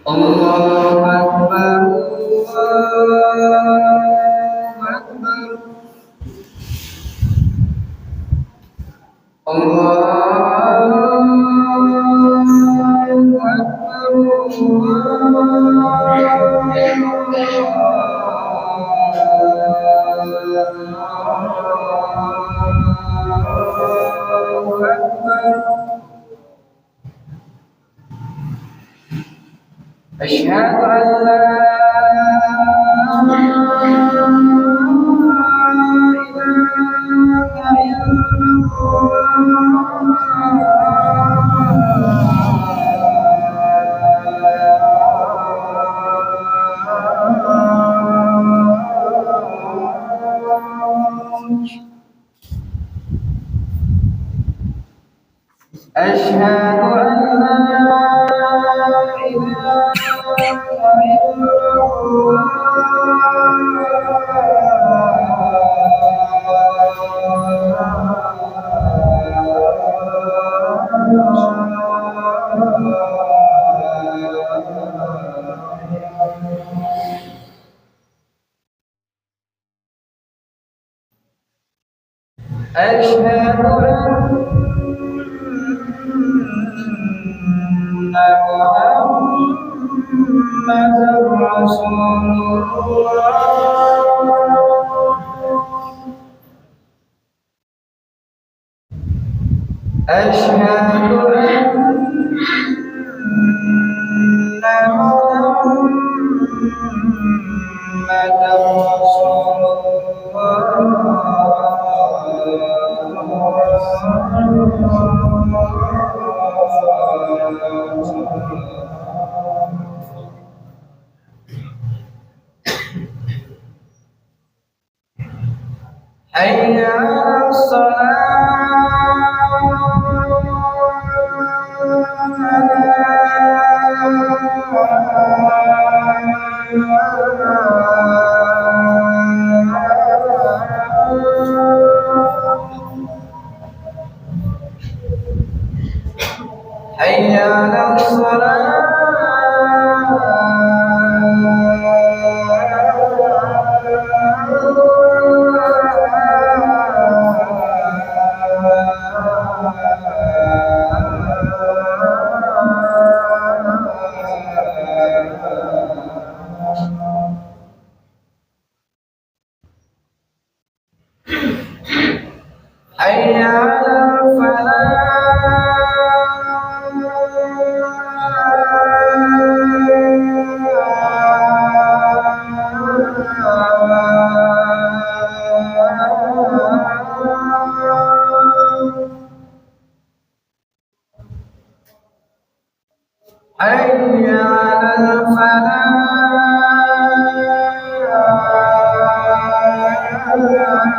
Speaker 4: Allahu Akbar, Allahu Akbar, Allahu Akbar, Allahu Akbar. أشهد أن لا إله إلا الله أشهد أن لا إله أشهد أن محمدا رسول الله أشهد أن محمدا حي على الصلاة حي على حي على الفلاح حي على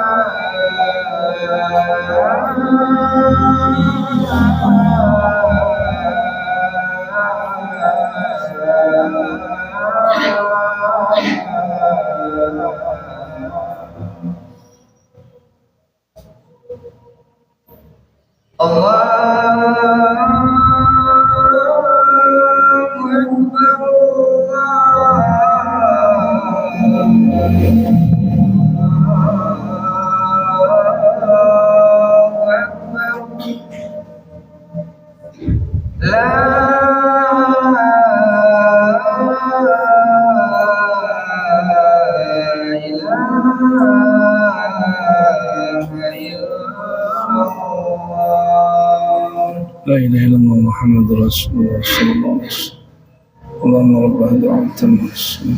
Speaker 2: لا إله إلا الله محمد رسول الله صلى الله عليه وسلم اللهم رب هذا العبد المحسن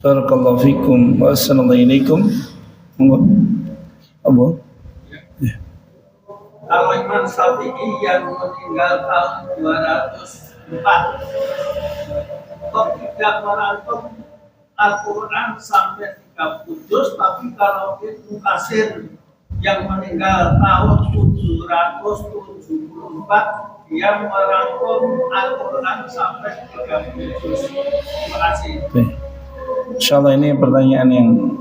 Speaker 2: Barakallahu fikum wa assalamualaikum. Abu
Speaker 5: Kalau Imam Syafi'i yang meninggal tahun 204 kok tidak merangkum Al-Quran sampai 30 juz, tapi kalau Ibnu Katsir yang meninggal tahun 774 dia merangkum Al-Quran sampai 30 juz. Terima kasih.
Speaker 2: Insyaallah ini pertanyaan yang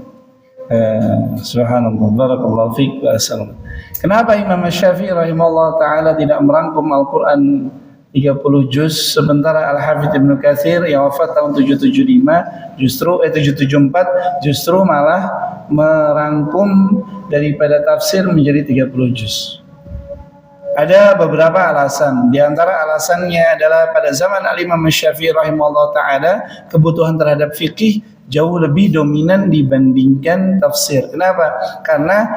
Speaker 2: subhanallah, barakallahu fiik wa assalam. Kenapa Imam Syafi'i rahimahullah taala tidak merangkum Al-Qur'an 30 juz sementara Al-Hafidz Ibnu Katsir yang wafat tahun 774 justru malah merangkum daripada tafsir menjadi 30 juz. Ada beberapa alasan. Di antara alasannya adalah pada zaman Al-Imam Syafi'i rahimahullah taala kebutuhan terhadap fikih jauh lebih dominan dibandingkan tafsir. Kenapa? Karena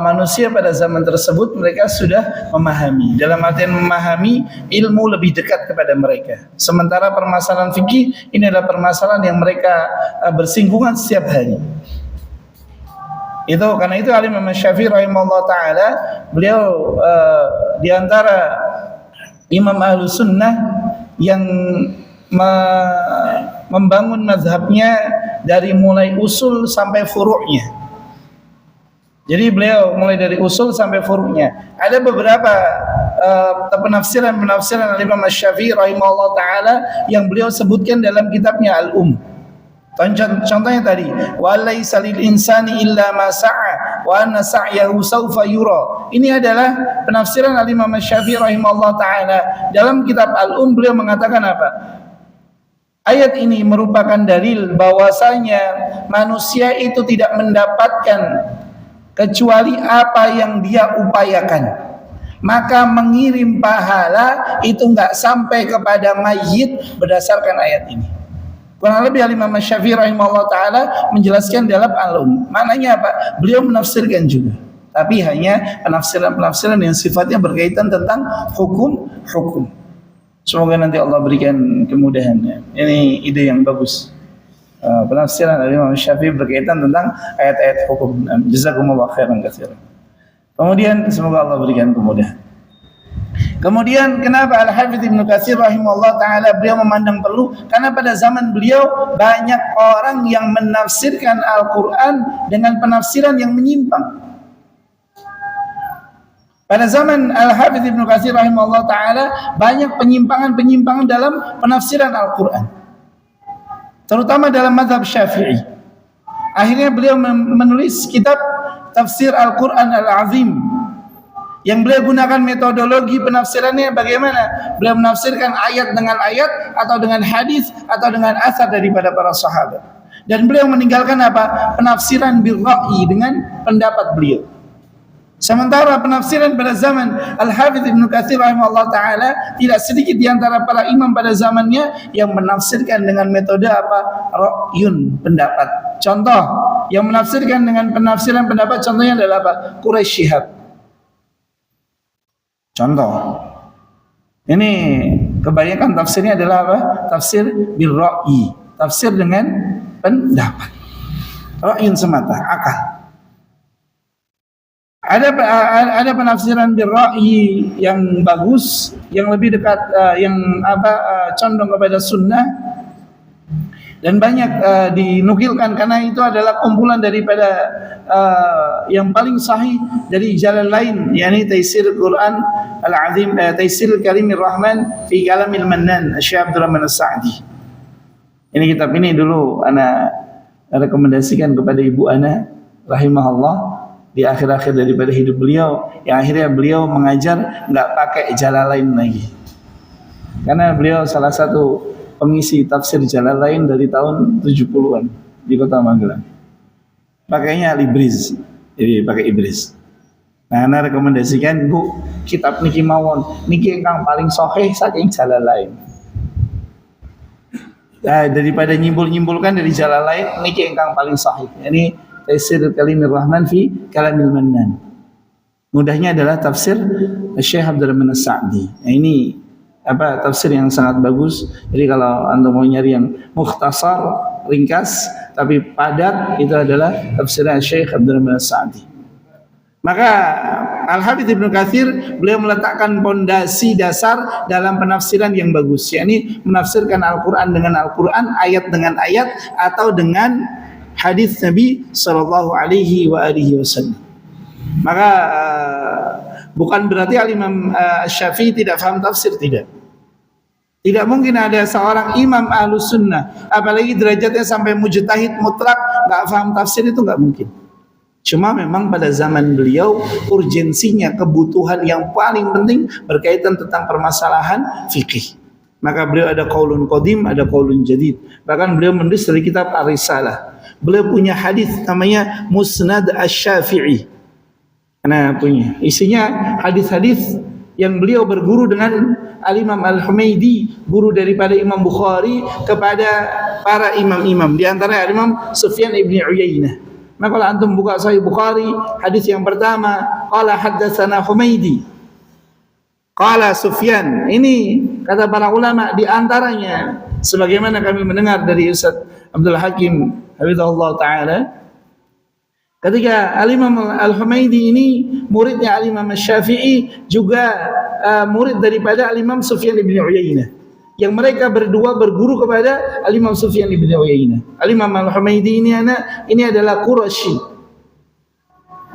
Speaker 2: manusia pada zaman tersebut mereka sudah memahami. Dalam artian memahami, ilmu lebih dekat kepada mereka. Sementara permasalahan fikih ini adalah permasalahan yang mereka bersinggungan setiap hari. Karena itu Al-Imam Syafi'i rahimahullah taala beliau di antara imam Ahlus Sunnah yang membangun mazhabnya dari mulai usul sampai furu'nya. Jadi beliau mulai dari usul sampai furu'nya. Ada beberapa penafsiran Al-Imam Syafi'i rahimahullah taala yang beliau sebutkan dalam kitabnya Contohnya tadi, wa laisa lil insani illa ma sa'a wa anna sa'yahu sawfa yura. Ini adalah penafsiran Al-Imam Syafi'i rahimahullah taala. Dalam kitab beliau mengatakan apa? Ayat ini merupakan dalil bahwasanya manusia itu tidak mendapatkan kecuali apa yang dia upayakan. Maka mengirim pahala itu enggak sampai kepada mayit berdasarkan ayat ini. Kurang lebih Al-Imam Syafi'i rahimahullah ta'ala menjelaskan dalam Maknanya apa? Beliau menafsirkan juga, tapi hanya penafsiran-penafsiran yang sifatnya berkaitan tentang hukum. Semoga nanti Allah berikan kemudahannya. Ini ide yang bagus. Penafsiran dari Imam Syafi'i berkaitan tentang ayat-ayat hukum. Jazakumullah khairan katsiran. Kemudian semoga Allah berikan kemudahan. Kemudian kenapa Al-Hafidz Ibnu Katsir rahimahullah taala beliau memandang perlu? Karena pada zaman beliau banyak orang yang menafsirkan Al-Qur'an dengan penafsiran yang menyimpang. Pada zaman Al-Hafidz Ibnu Katsir rahimahullah taala banyak penyimpangan-penyimpangan dalam penafsiran Al-Qur'an. Terutama dalam mazhab Syafi'i. Akhirnya beliau menulis kitab Tafsir Al-Qur'an Al-Azim. Yang beliau gunakan metodologi penafsirannya bagaimana? Beliau menafsirkan ayat dengan ayat atau dengan hadis atau dengan asar daripada para sahabat. Dan beliau meninggalkan apa? Penafsiran bil ra'yi dengan pendapat beliau. Sementara penafsiran pada zaman Al-Hafidz Ibnu Katsir rahimahullah taala tidak sedikit di antara para imam pada zamannya yang menafsirkan dengan metode apa? Ra'yun, pendapat. Contoh, yang menafsirkan dengan penafsiran pendapat contohnya adalah apa? Quraisy Syihab. Contoh, ini kebanyakan tafsirnya adalah apa? Tafsir bil ra'yi, tafsir dengan pendapat. Ra'yun semata, akal. Ada penafsiran bil ra'yi yang bagus, yang lebih dekat, condong kepada sunnah. Dan banyak dinukilkan karena itu adalah kumpulan daripada yang paling sahih dari jalan lain, yakni Taisir Quran Al-Azim, Taisir Karimir Rahman fi Kalamil Mannan Syekh Abdul Rahman As-Sa'di. Ini kitab ini dulu ana rekomendasikan kepada ibu ana rahimahullah di akhir-akhir daripada hidup beliau, yang akhirnya beliau mengajar enggak pakai jalan lain lagi. Karena beliau salah satu pengisi tafsir Jalalain dari tahun 70-an di Kota Magelang. Pakainya Al-Ibriz. Jadi pakai Ibriz. Nah, ana rekomendasikan Bu, kitab niki mawon, niki ingkang paling sahih saking Jalalain. Nah, daripada nyimpul-nyimpulkan dari Jalalain, niki ingkang paling sahih. Ini Taisir Kalimir Rahman fi Kalamil Mannan. Mudahnya adalah tafsir Syekh Abdul Rahman As-Sa'di. Nah, ini tafsir yang sangat bagus. Jadi kalau anda mau nyari yang mukhtasar, ringkas tapi padat, itu adalah tafsir Syekh Abdul Rahman As-Sa'di. Maka Al-Hafidz Ibnu Katsir beliau meletakkan pondasi dasar dalam penafsiran yang bagus, yakni menafsirkan Al-Qur'an dengan Al-Qur'an, ayat dengan ayat atau dengan hadis Nabi sallallahu alaihi wasallam. Maka bukan berarti Al-Imam Syafi'i tidak paham tafsir, tidak. Tidak mungkin ada seorang imam Ahlus Sunnah, apalagi derajatnya sampai mujtahid mutlak, enggak paham tafsir, itu enggak mungkin. Cuma memang pada zaman beliau urgensinya, kebutuhan yang paling penting berkaitan tentang permasalahan fikih. Maka beliau ada qaulun qadim, ada qaulun jadid. Bahkan beliau menulis dari kitab Ar-Risalah. Beliau punya hadis namanya Musnad Asy-Syafi'i. Nah, punya isinya hadis-hadis yang beliau berguru dengan Al-Imam Al-Humaidi, guru daripada Imam Bukhari kepada para imam-imam, di antara Imam Sufyan ibn Uyainah. Maka kalau antum buka Sahih Bukhari, hadis yang pertama, qala haddatsana Humaidi, qala Sufyan. Ini kata para ulama, di antaranya sebagaimana kami mendengar dari Ustaz Abdul Hakim hafizahullah taala, ketika Al-Imam Al-Humaidi ini muridnya Al-Imam Syafi'i, juga murid daripada Al-Imam Sufyan ibn Uyainah, yang mereka berdua berguru kepada Al-Imam Sufyan ibn Uyainah. Al-Imam Al-Humaidi ini adalah Quraisy.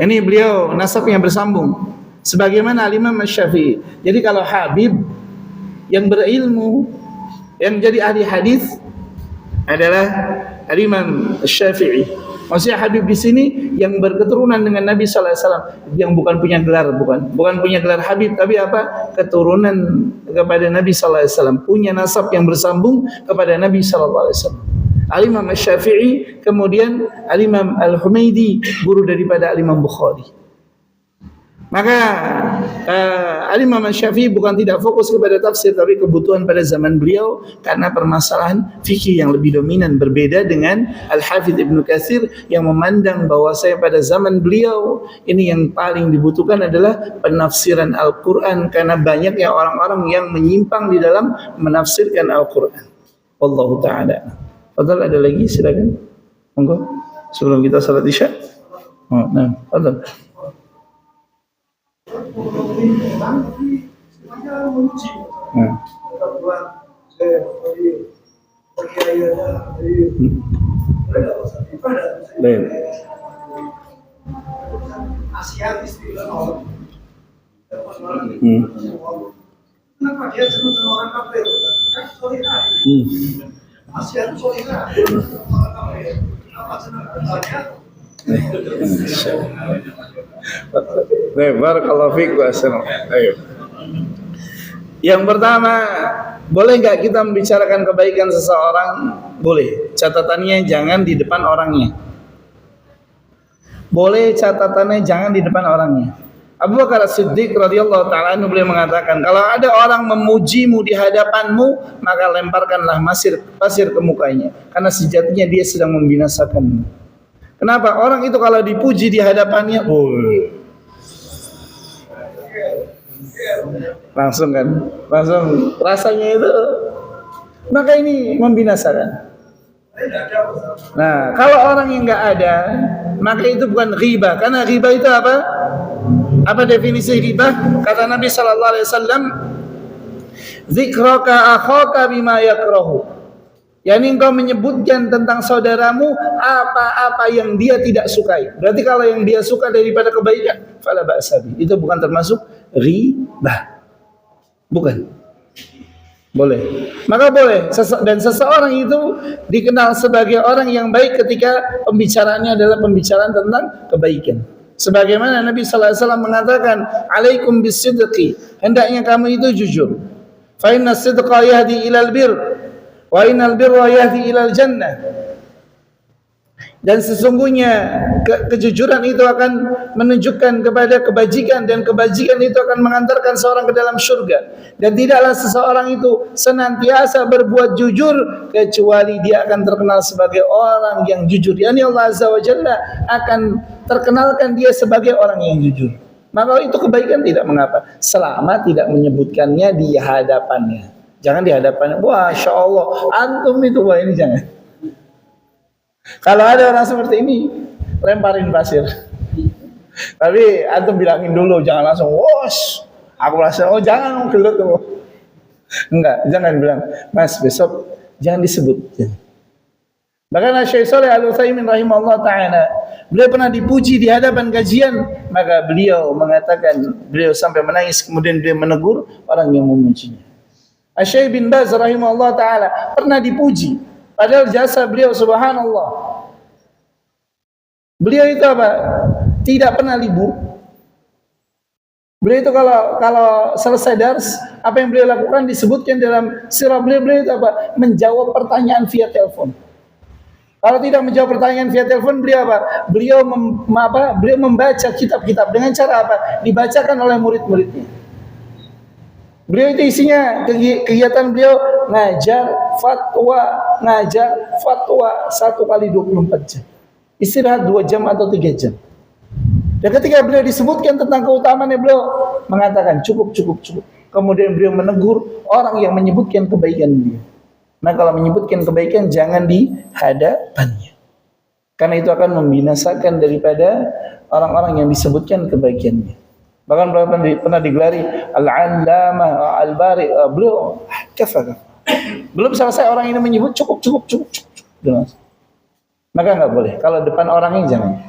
Speaker 2: Ini beliau nasabnya bersambung sebagaimana Al-Imam Syafi'i. Jadi kalau Habib yang berilmu, yang jadi ahli hadis adalah Al-Imam Syafi'i. Maksudnya Habib di sini yang berketurunan dengan Nabi sallallahu alaihi wasallam, yang bukan punya gelar, bukan punya gelar Habib, tapi apa? Keturunan kepada Nabi sallallahu alaihi wasallam, punya nasab yang bersambung kepada Nabi sallallahu alaihi wasallam. Al-Imam Syafi'i, kemudian Al-Imam Al-Humaidi, guru daripada Al-Imam Bukhari. Maka Imam Syafi'i bukan tidak fokus kepada tafsir, tapi kebutuhan pada zaman beliau karena permasalahan fikih yang lebih dominan, berbeda dengan Al-Hafidz Ibnu Katsir yang memandang bahwa pada zaman beliau ini yang paling dibutuhkan adalah penafsiran Al-Quran, karena banyak yang orang-orang yang menyimpang di dalam menafsirkan Al-Quran. Wallahu ta'ala. Fadal, ada lagi? Silakan. Monggo. Sebelum kita salat Isya. Oh, nah, fadal.
Speaker 6: Kenapa dia sebut sama orang kafir? Kan solihah. Asiat solihah. Orang kafir. Apa senang bertanya?
Speaker 2: Barakallahu fiik wa assalam. Yang pertama, boleh nggak kita membicarakan kebaikan seseorang? Boleh. Catatannya jangan di depan orangnya. Boleh, catatannya jangan di depan orangnya. Abu Bakar As-Siddiq radhiyallahu ta'ala anhu beliau mengatakan, kalau ada orang memujimu di hadapanmu, maka lemparkanlah pasir ke mukanya, karena sejatinya dia sedang membinasakanmu. Kenapa? Orang itu kalau dipuji di hadapannya, langsung rasanya itu, maka ini membinasakan. Nah, kalau orang yang nggak ada, maka itu bukan ghibah, karena ghibah itu apa? Apa definisi ghibah? Kata Nabi sallallahu alaihi wasallam, "Dzikraka akhaka bima yakrahu." Yani engkau menyebutkan tentang saudaramu apa-apa yang dia tidak sukai. Berarti kalau yang dia suka daripada kebaikan, fala ba'sa bi. Itu bukan termasuk ghibah. Bukan. Boleh. Maka boleh. Dan seseorang itu dikenal sebagai orang yang baik ketika pembicaraannya adalah pembicaraan tentang kebaikan. Sebagaimana Nabi sallallahu alaihi wasallam mengatakan, "Alaikum bisidqi." Hendaknya kamu itu jujur. Fa inna sidqa yahdi ilal bir, wa innal birra yahdi ilal jannah. Dan sesungguhnya kejujuran itu akan menunjukkan kepada kebajikan, dan kebajikan itu akan mengantarkan seorang ke dalam surga. Dan tidaklah seseorang itu senantiasa berbuat jujur kecuali dia akan terkenal sebagai orang yang jujur. Yani Allah Azza wa Jalla akan terkenalkan dia sebagai orang yang jujur. Maka itu kebaikan tidak mengapa, selama tidak menyebutkannya di hadapannya. Jangan di hadapannya, wah Masya Allah antum itu, wah ini jangan. Kalau ada orang seperti ini, lemparin pasir. Tapi antum bilangin dulu, jangan langsung, wosh, aku rasa, oh jangan gelut tuh. Enggak, jangan bilang, Mas besok jangan disebut. Bahkan Syekh Shalih Al-Utsaimin rahimahullah ta'ala, beliau pernah dipuji di hadapan kajian, maka beliau mengatakan, beliau sampai menangis, kemudian beliau menegur orang yang memujinya. Syekh bin Baz rahimahullah ta'ala pernah dipuji, padahal jasa beliau subhanallah. Beliau itu apa? Tidak pernah libur. Beliau itu kalau selesai dars, apa yang beliau lakukan disebutkan dalam sirah beliau itu apa? Menjawab pertanyaan via telepon. Kalau tidak menjawab pertanyaan via telepon, beliau apa? Beliau membaca kitab-kitab dengan cara apa? Dibacakan oleh murid-muridnya. Beliau itu isinya kegiatan beliau ngajar fatwa 1 kali 24 jam. Istirahat 2 jam atau 3 jam. Dan ketika beliau disebutkan tentang keutamaannya, beliau mengatakan cukup. Kemudian beliau menegur orang yang menyebutkan kebaikan beliau. Nah, kalau menyebutkan kebaikan jangan di hadapannya, karena itu akan membinasakan daripada orang-orang yang disebutkan kebaikannya. Bahkan pernah digelari Al-Allamah Al-Bari, beliau kafah. Belum selesai orang ini menyebut cukup. Maka enggak boleh. Kalau depan orangnya jangan.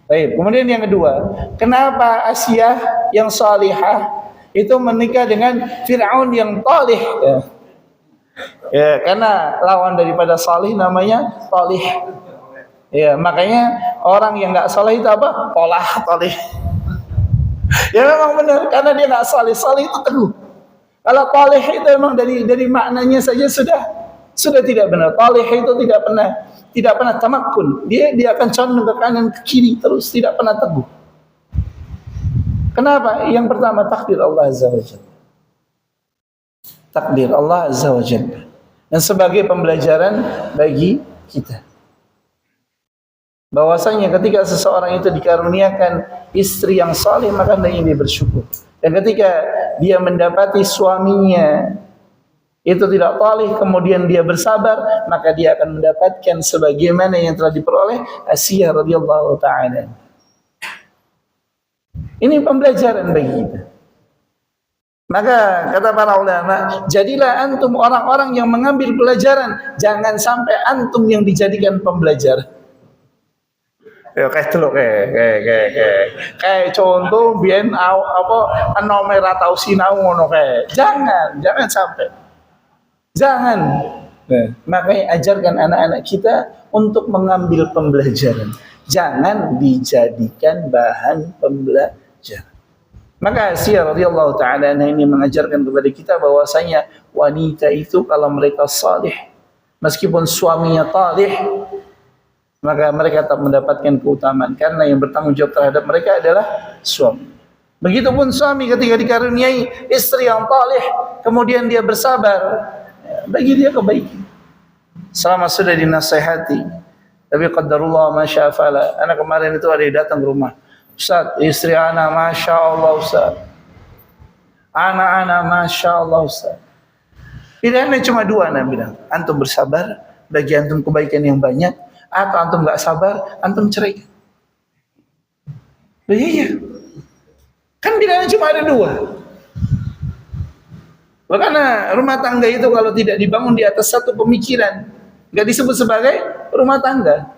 Speaker 2: Baik. Kemudian yang kedua, kenapa Asiyah yang salihah itu menikah dengan Fir'aun yang talih? Ya, karena lawan daripada salih namanya talih. Ya, makanya orang yang enggak salih itu apa? Talih. Ya memang benar, karena dia nggak salih itu teguh. Kalau talih itu memang dari maknanya saja sudah tidak benar. Talih itu tidak pernah tamakkun. Dia akan condong ke kanan ke kiri terus, tidak pernah teguh. Kenapa? Yang pertama takdir Allah Azza wa Jalla. Takdir Allah Azza wa Jalla. Dan sebagai pembelajaran bagi kita. Bahwasanya ketika seseorang itu dikaruniakan istri yang saleh, maka hendaknya dia bersyukur. Dan ketika dia mendapati suaminya itu tidak saleh, kemudian dia bersabar, maka dia akan mendapatkan sebagaimana yang telah diperoleh Asiyah radhiyallahu taala. Ini pembelajaran bagi kita. Maka kata para ulama, jadilah antum orang-orang yang mengambil pelajaran, jangan sampai antum yang dijadikan pembelajaran. Ya kayak teluk kayak contoh biyen apa nomor atau sinau ngono kayak. Jangan sampai. Jangan. Makanya ajarkan anak-anak kita untuk mengambil pembelajaran. Jangan dijadikan bahan pembelajaran. Maka Asiyah radhiyallahu taala ini mengajarkan kepada kita bahwasanya wanita itu kalau mereka salih, meskipun suaminya talih, maka mereka tetap mendapatkan keutamaan karena yang bertanggung jawab terhadap mereka adalah suami. Begitupun suami ketika dikaruniai istri yang talih, kemudian dia bersabar, bagi dia kebaikan. Selama sudah dinasihati, tapi qadarullah ma syaa fa'ala. Anak kemarin itu ada yang datang ke rumah. Ustaz, istri anak Masya Allah Ustaz. Anak-anak Masya Allah Ustaz. Pilihannya cuma dua, Nabi bilang. Antum bersabar, bagi antum kebaikan yang banyak. Atau antum gak sabar, antum ceraikan. Iya. Kan pilihannya cuma ada dua. Karena rumah tangga itu kalau tidak dibangun di atas satu pemikiran, gak disebut sebagai rumah tangga.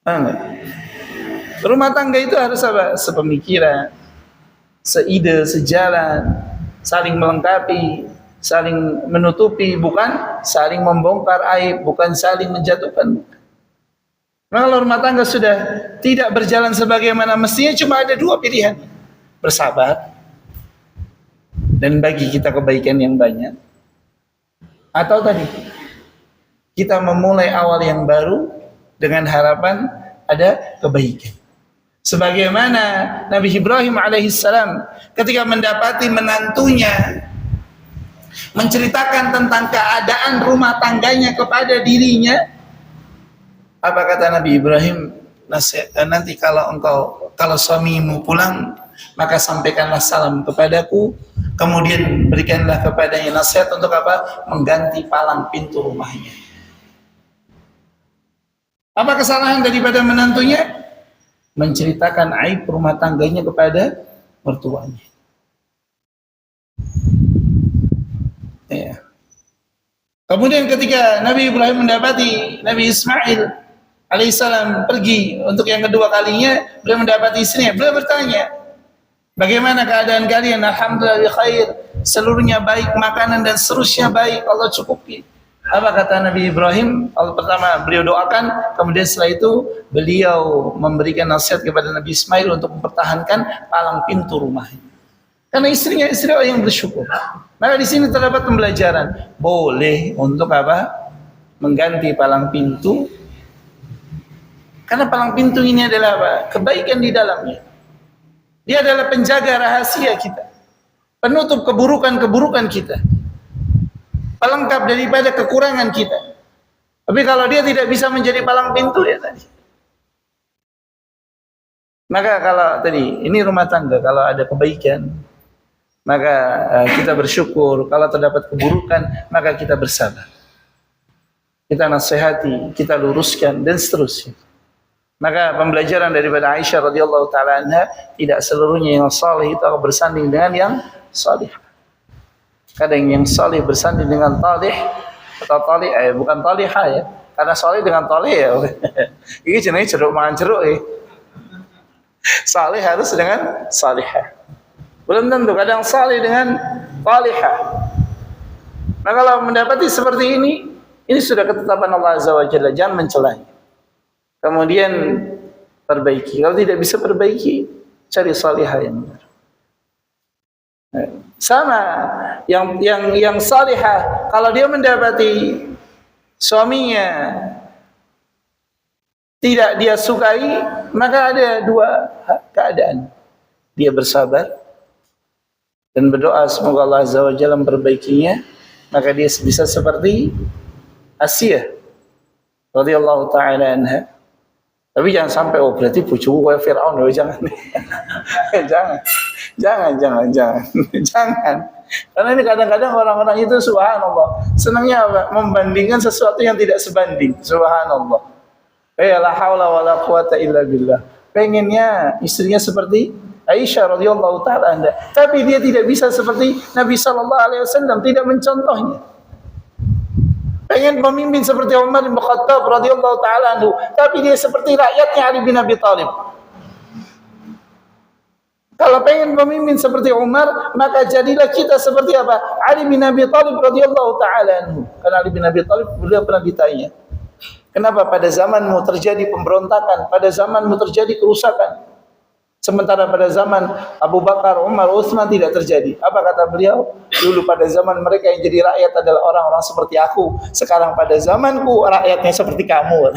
Speaker 2: Enggak. Rumah tangga itu harus apa? Sepemikiran, seide, sejalan, saling melengkapi, saling menutupi, bukan saling membongkar aib, bukan saling menjatuhkan. Nah, kalau rumah tangga sudah tidak berjalan sebagaimana mestinya, cuma ada dua pilihan. Bersabar dan bagi kita kebaikan yang banyak. Atau tadi, kita memulai awal yang baru dengan harapan ada kebaikan. Sebagaimana Nabi Ibrahim alaihissalam ketika mendapati menantunya menceritakan tentang keadaan rumah tangganya kepada dirinya, apa kata Nabi Ibrahim? Nanti kalau suamimu pulang, maka sampaikanlah salam kepadaku, kemudian berikanlah kepadanya nasihat untuk apa? Mengganti palang pintu rumahnya. Apa kesalahan daripada menantunya? Menceritakan aib rumah tangganya kepada mertuanya. Ya. Kemudian ketika Nabi Ibrahim mendapati Nabi Ismail alaihissalam pergi untuk yang kedua kalinya, beliau mendapati istrinya, beliau bertanya, bagaimana keadaan kalian? Alhamdulillah khair, seluruhnya baik, makanan dan seterusnya baik, Allah cukupi. Apa kata Nabi Ibrahim? Pertama beliau doakan, kemudian setelah itu beliau memberikan nasihat kepada Nabi Ismail untuk mempertahankan palang pintu rumahnya. Karena istrinya istri orang yang bersyukur. Maka di sini terdapat pembelajaran, boleh untuk apa? Mengganti palang pintu. Karena palang pintu ini adalah apa? Kebaikan di dalamnya. Dia adalah penjaga rahasia kita, penutup keburukan-keburukan kita, pelengkap daripada kekurangan kita. Tapi kalau dia tidak bisa menjadi palang pintu, ya tadi. Maka kalau tadi ini rumah tangga, kalau ada kebaikan, maka kita bersyukur. Kalau terdapat keburukan, maka kita bersabar. Kita nasihati, kita luruskan, dan seterusnya. Maka pembelajaran daripada Aisyah radhiyallahu taala anha, tidak seluruhnya yang saleh itu akan bersanding dengan yang salih. Kadang yang salih bersanding dengan talih atau talih, bukan talihah ya. Karena salih dengan talih ya. Ini jenenge jeruk mangan jeruk ya. Salih harus dengan salihah. Belum tentu, kadang salih dengan talihah. Nah kalau mendapati seperti ini sudah ketetapan Allah Azza wa Jalla, jangan mencelanya. Kemudian perbaiki. Kalau tidak bisa perbaiki, cari salihah yang benar. Sama yang salihah, kalau dia mendapati suaminya tidak dia sukai, maka ada dua keadaan. dia bersabar dan berdoa semoga Allah Azza wa Jalla memperbaikinya, maka dia bisa seperti Asiyah radhiyallahu taala anha. Tapi jangan sampai berarti pucuku kayak Firaun, jangan. Jangan. Karena ini kadang-kadang orang-orang itu subhanallah senangnya apa? Membandingkan sesuatu yang tidak sebanding. Subhanallah. La haula wala quwata illa billah. Pengennya istrinya seperti Aisyah radhiyallahu taala anha, tapi dia tidak bisa seperti Nabi sallallahu alaihi wasallam, tidak mencontohnya. Pengen pemimpin seperti Umar bin Khattab radhiyallahu taala anhu, tapi dia seperti rakyatnya Ali bin Abi Thalib. Kalau pengen pemimpin seperti Umar, maka jadilah kita seperti apa? Ali bin Abi Thalib radhiyallahu taala anhu. Karena Ali bin Abi Thalib beliau pernah ditanya, kenapa pada zamanmu terjadi pemberontakan, pada zamanmu terjadi kerusakan, sementara pada zaman Abu Bakar, Umar, Utsman tidak terjadi? Apa kata beliau? Dulu pada zaman mereka yang jadi rakyat adalah orang-orang seperti aku. Sekarang pada zamanku rakyatnya seperti kamu.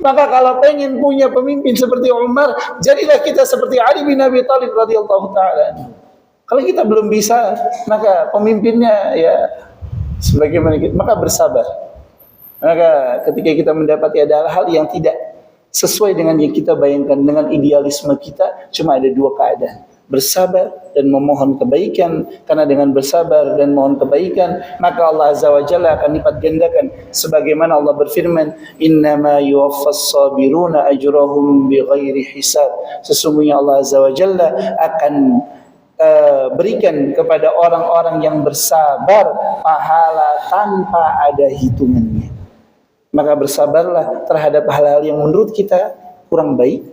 Speaker 2: Maka kalau pengen punya pemimpin seperti Umar, jadilah kita seperti Ali bin Abi Thalib radhiyallahu taala. Kalau kita belum bisa, maka pemimpinnya ya sebagaimana kita, maka bersabar. Maka ketika kita mendapati ada hal yang tidak sesuai dengan yang kita bayangkan, dengan idealisme kita, cuma ada dua keadaan: bersabar dan memohon kebaikan. Karena dengan bersabar dan mohon kebaikan, maka Allah Azza wa Jalla akan lipat gandakan. Sebagaimana Allah berfirman, innama yuwaffas sabiruna ajrahum bighairi hisab. Sesungguhnya Allah Azza wa Jalla akan berikan kepada orang-orang yang bersabar pahala tanpa ada hitungannya. Maka bersabarlah terhadap hal-hal yang menurut kita kurang baik,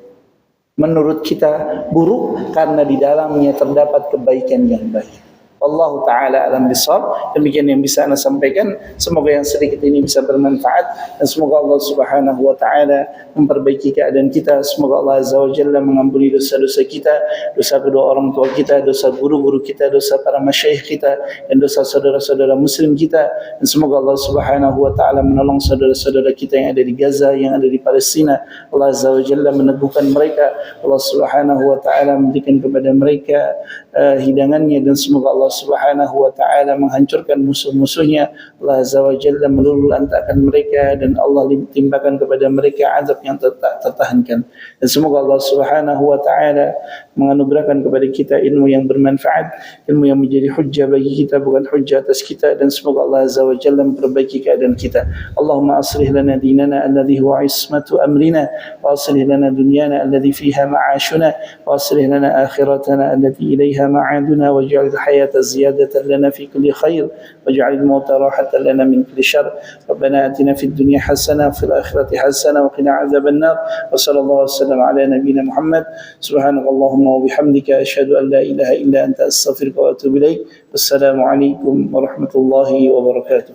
Speaker 2: menurut kita buruk, karena di dalamnya terdapat kebaikan yang baik. Wallahu ta'ala alam bisawab. Demikian yang bisa Anda sampaikan. Semoga yang sedikit ini bisa bermanfaat, dan semoga Allah subhanahu wa ta'ala memperbaiki keadaan kita. Semoga Allah azza wa jalla mengampuni dosa-dosa kita, dosa kedua orang tua kita, dosa guru-guru kita, dosa para masyayikh kita, dan dosa saudara-saudara muslim kita. Dan semoga Allah subhanahu wa ta'ala menolong saudara-saudara kita yang ada di Gaza, yang ada di Palestina. Allah azza wa jalla meneguhkan mereka. Allah subhanahu wa ta'ala memberikan kepada mereka hidangannya, dan semoga Allah subhanahu wa ta'ala menghancurkan musuh-musuhnya. Allah azza wa jalla meluluh lantakkan mereka, dan Allah timpakan kepada mereka azab yang tak tertahankan. Dan semoga Allah subhanahu wa ta'ala menganugerahkan kepada kita ilmu yang bermanfaat, ilmu yang menjadi hujjah bagi kita, bukan hujjah atas kita. Dan semoga Allah azza wa jalla memperbaiki keadaan kita. Allahumma aslih lana dinana alladhi huwa ismatu amrina, wa aslih lana dunyana alladhi fiha ma'ashuna, wa aslih lana akhiratana alladhi ilayha ma'aduna, waj'al hayata زيادة لنا في كل خير، واجعل الموت راحة لنا من كل شر. ربنا آتنا في الدنيا حسنة وفي الآخرة حسنة وقنا عذاب النار. وصلى الله وسلم على نبينا محمد. سبحانك اللهم وبحمدك أشهد أن لا إله إلا أنت أستغفرك وأتوب إليك. والسلام عليكم ورحمة الله وبركاته.